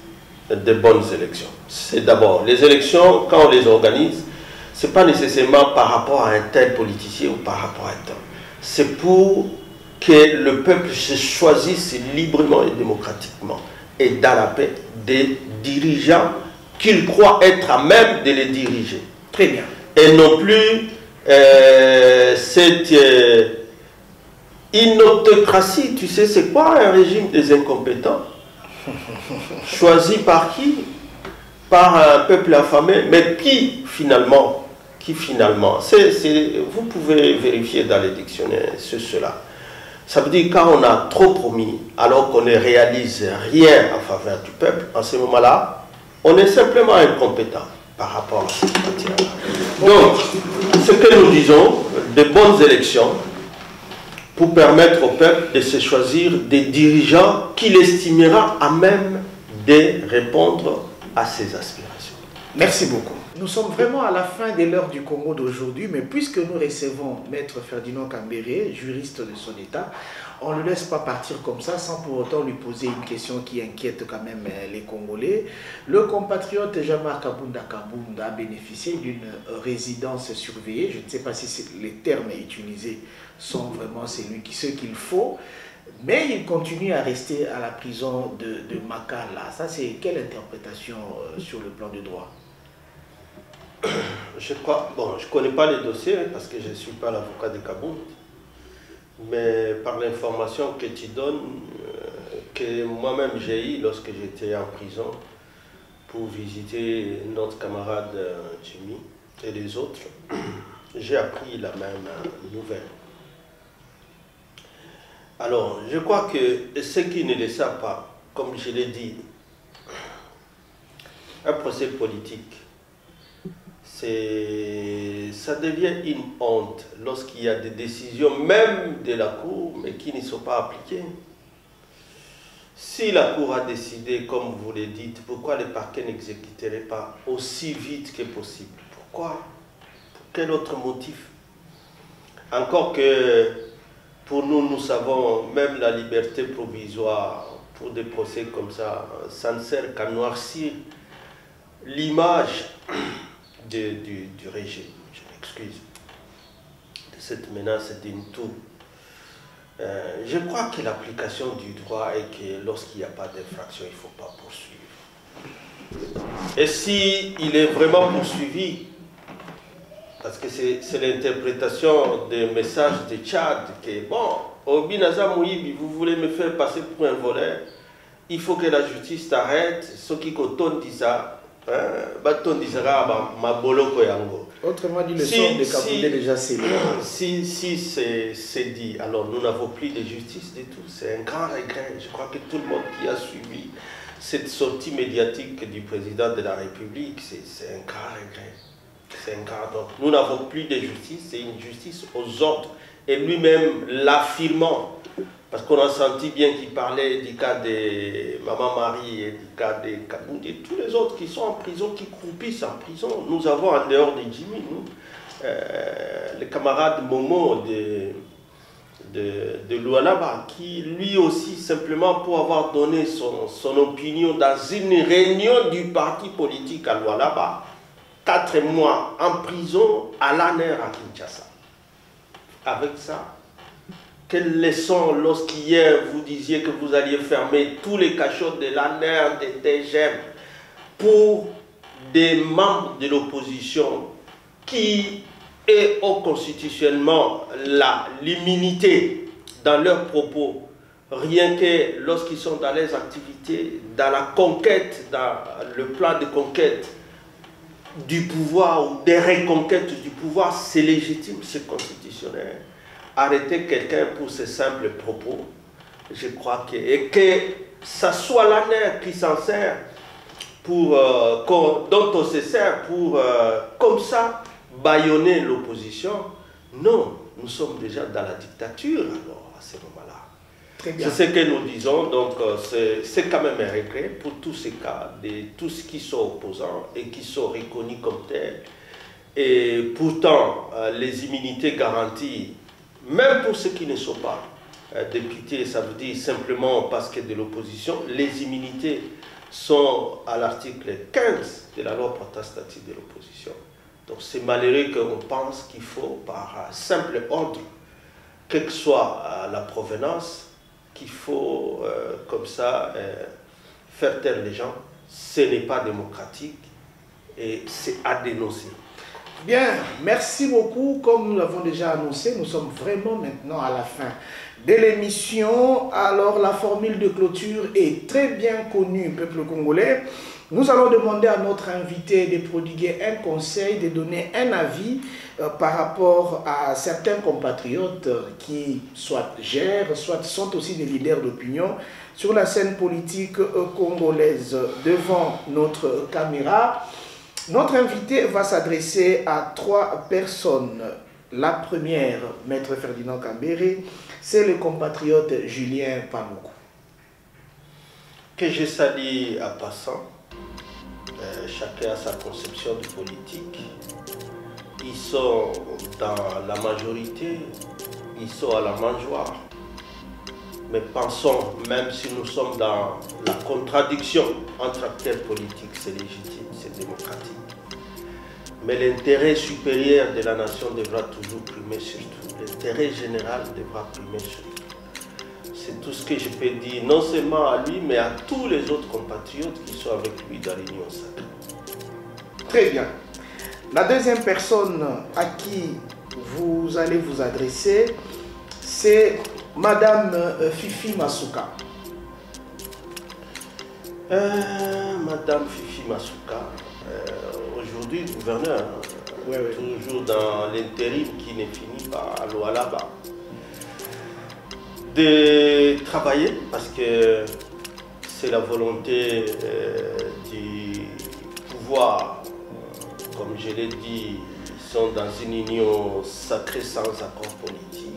de bonnes élections. C'est d'abord les élections, quand on les organise, ce n'est pas nécessairement par rapport à un tel politicien ou par rapport à un tel. C'est pour que le peuple se choisisse librement et démocratiquement et dans la paix des dirigeants qu'il croit être à même de les diriger. Très bien. Et non plus cette inoptocratie. Tu sais, c'est quoi un régime des incompétents? Choisi par qui? Par un peuple affamé. Mais qui finalement? Vous pouvez vérifier dans les dictionnaires cela. Ça veut dire quand on a trop promis, alors qu'on ne réalise rien en faveur du peuple, en ce moment-là, on est simplement incompétent par rapport à cette matière-là. Donc, ce que nous disons, de bonnes élections pour permettre au peuple de se choisir des dirigeants qu'il estimera à même de répondre à ses aspirations. Merci beaucoup. Nous sommes vraiment à la fin de l'heure du Congo d'aujourd'hui, mais puisque nous recevons Maître Ferdinand Kambere, juriste de son État, on ne le laisse pas partir comme ça sans pour autant lui poser une question qui inquiète quand même les Congolais. Le compatriote Jean-Marc Kabunda a bénéficié d'une résidence surveillée. Je ne sais pas si les termes utilisés sont vraiment ceux qu'il faut, mais il continue à rester à la prison de Makala. Ça, c'est quelle interprétation sur le plan du droit? Je crois, bon, je ne connais pas les dossiers parce que je ne suis pas l'avocat de Kabound, mais par l'information que tu donnes, que moi-même j'ai eue lorsque j'étais en prison pour visiter notre camarade Jimmy et les autres, j'ai appris la même nouvelle. Alors, je crois que ceux qui ne le savent pas, comme je l'ai dit, un procès politique, ça devient une honte lorsqu'il y a des décisions, même de la Cour, mais qui ne sont pas appliquées. Si la Cour a décidé, comme vous le dites, pourquoi le parquet n'exécuterait pas aussi vite que possible? Pourquoi? Pour quel autre motif? Encore que pour nous, nous savons, même la liberté provisoire pour des procès comme ça, ça ne sert qu'à noircir l'image du régime, je m'excuse, de cette menace d'une tour. Je crois que l'application du droit est que lorsqu'il n'y a pas d'infraction, il ne faut pas poursuivre. Et s'il est vraiment poursuivi, parce que c'est l'interprétation des messages de Tchad, que bon, Obinaza Mouibi, vous voulez me faire passer pour un voleur, il faut que la justice t'arrête, ce qui cotonne dit ça. Autrement dit, le sort de Kaboundé déjà c'est si c'est dit, alors nous n'avons plus de justice du tout. C'est un grand regret. Je crois que tout le monde qui a suivi cette sortie médiatique du président de la République, c'est un grand regret. C'est un grand ordre. Nous n'avons plus de justice, c'est une justice aux ordres. Et lui-même l'affirmant. Parce qu'on a senti bien qu'il parlait du cas de Maman Marie et du cas de Kaboundé et tous les autres qui sont en prison, qui croupissent en prison. Nous avons en dehors de Jimmy, nous, le camarade Momo de Lualaba, qui lui aussi, simplement pour avoir donné son opinion dans une réunion du parti politique à Lualaba, 4 mois en prison à l'ANER à Kinshasa. Avec ça, quelle leçon lorsqu'hier vous disiez que vous alliez fermer tous les cachots de l'ANER, des TGM, pour des membres de l'opposition qui ont constitutionnellement l'immunité dans leurs propos, rien que lorsqu'ils sont dans les activités, dans la conquête, dans le plan de conquête du pouvoir ou des reconquêtes du pouvoir, c'est légitime, c'est constitutionnel. Arrêter quelqu'un pour ses simples propos, je crois que, et que ça soit l'ANER qui s'en sert, dont on se sert pour, comme ça, bâillonner l'opposition. Non, nous sommes déjà dans la dictature alors, à ce moment-là. C'est ce que nous disons, donc c'est quand même un regret pour tous ces cas, de tous qui sont opposants et qui sont reconnus comme tels. Et pourtant, les immunités garanties, même pour ceux qui ne sont pas députés, ça veut dire simplement parce que de l'opposition, les immunités sont à l'article 15 de la loi portant statut de l'opposition. Donc c'est malheureux qu'on pense qu'il faut, par simple ordre, quelle que soit la provenance, qu'il faut comme ça faire taire les gens. Ce n'est pas démocratique et c'est à dénoncer. Bien, merci beaucoup. Comme nous l'avons déjà annoncé, nous sommes vraiment maintenant à la fin de l'émission. Alors, la formule de clôture est très bien connue, peuple congolais. Nous allons demander à notre invité de prodiguer un conseil, de donner un avis par rapport à certains compatriotes qui soit gèrent, soit sont aussi des leaders d'opinion sur la scène politique congolaise. Devant notre caméra, notre invité va s'adresser à 3 personnes. La première, Maître Ferdinand Kambere, c'est le compatriote Julien Paluku. Que je salue à passant. chacun a sa conception de politique. Ils sont dans la majorité, ils sont à la mangeoire. Mais pensons, même si nous sommes dans la contradiction entre acteurs politiques, c'est légitime, c'est démocratique. Mais l'intérêt supérieur de la nation devra toujours primer sur tout. L'intérêt général devra primer sur tout. C'est tout ce que je peux dire, non seulement à lui, mais à tous les autres compatriotes qui sont avec lui dans l'Union sacrée. Très bien. La deuxième personne à qui vous allez vous adresser, c'est Madame Fifi Masuka. Madame Fifi Masuka, aujourd'hui gouverneur, Oui. toujours dans l'intérim qui ne finit pas à Lualaba, de travailler parce que c'est la volonté du pouvoir, comme je l'ai dit, ils sont dans une union sacrée sans accord politique.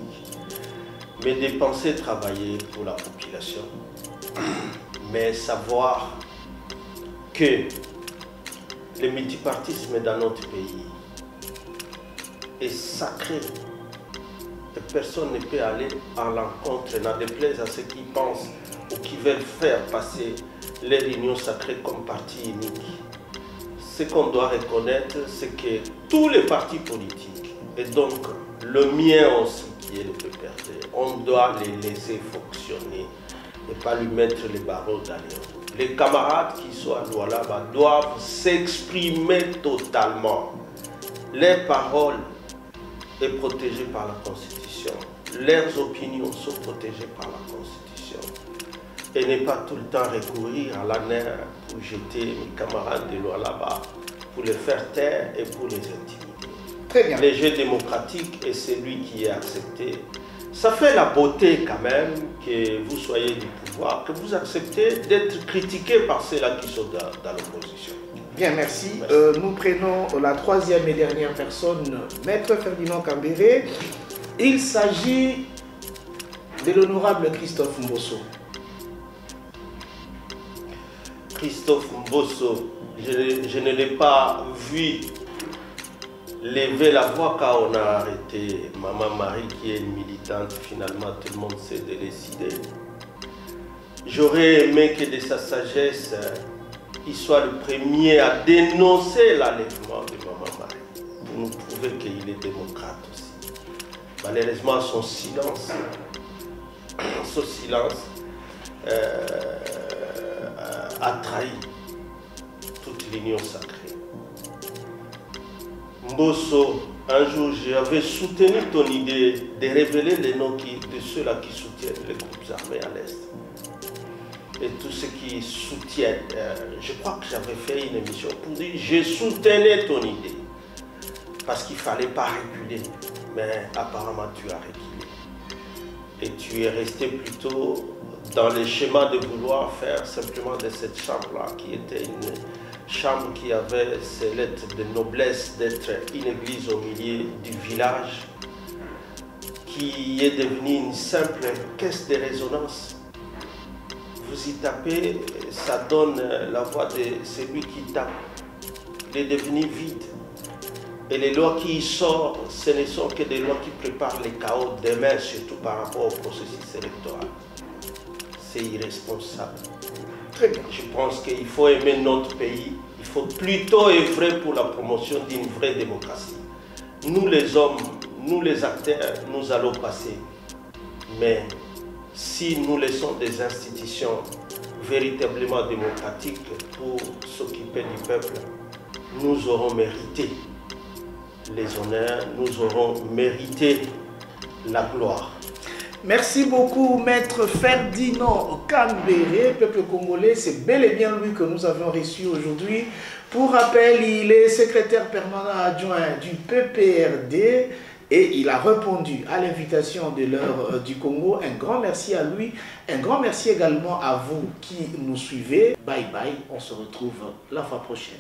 Mais de penser travailler pour la population, mais savoir que le multipartisme dans notre pays est sacré et personne ne peut aller à l'encontre, n'en déplaise à ceux qui pensent ou qui veulent faire passer leur union sacrée comme parti unique. Ce qu'on doit reconnaître, c'est que tous les partis politiques, et donc le mien aussi, qui est le PPRD, on doit les laisser fonctionner et pas lui mettre les barreaux derrière. Les camarades qui sont à Lualaba doivent s'exprimer totalement. Leurs paroles sont protégées par la Constitution. Leurs opinions sont protégées par la Constitution. Et ne pas tout le temps recourir à la nerf pour jeter mes camarades de Lualaba, pour les faire taire et pour les intimider. Très bien. Le jeu démocratique est celui qui est accepté. Ça fait la beauté quand même que vous soyez du pouvoir, que vous acceptez d'être critiqué par ceux-là qui sont dans l'opposition. Bien, merci. Nous prenons la troisième et dernière personne, Maître Ferdinand Kambere. Il s'agit de l'honorable Christophe Mbosso. Christophe Mbosso, je ne l'ai pas vu lever la voix quand on a arrêté Maman Marie qui est une militante, finalement tout le monde s'est décidé. J'aurais aimé que de sa sagesse, il soit le premier à dénoncer l'enlèvement de Maman Marie, pour nous prouver qu'il est démocrate aussi. Malheureusement, son silence a trahi toute l'union sacrée. Mbosso, un jour, j'avais soutenu ton idée de révéler les noms de ceux-là qui soutiennent les groupes armés à l'Est. Et tous ceux qui soutiennent, je crois que j'avais fait une émission pour dire je soutenais ton idée. Parce qu'il ne fallait pas reculer. Mais apparemment, tu as reculé. Et tu es resté plutôt dans le schéma de vouloir faire simplement de cette chambre-là, qui était une chambre qui avait ses lettres de noblesse d'être une église au milieu du village, qui est devenue une simple caisse de résonance. Vous y tapez, ça donne la voix de celui qui tape. Il est devenu vide. Et les lois qui y sortent, ce ne sont que des lois qui préparent les chaos demain, surtout par rapport au processus électoral. C'est irresponsable. Très bien. Je pense qu'il faut aimer notre pays. Il faut plutôt œuvrer pour la promotion d'une vraie démocratie. Nous les hommes, nous les acteurs, nous allons passer. Mais si nous laissons des institutions véritablement démocratiques pour s'occuper du peuple, nous aurons mérité les honneurs, nous aurons mérité la gloire. Merci beaucoup, Maître Ferdinand Kambere. Peuple congolais, c'est bel et bien lui que nous avons reçu aujourd'hui. Pour rappel, il est secrétaire permanent adjoint du PPRD et il a répondu à l'invitation de l'heure du Congo. Un grand merci à lui. Un grand merci également à vous qui nous suivez. Bye bye, on se retrouve la fois prochaine.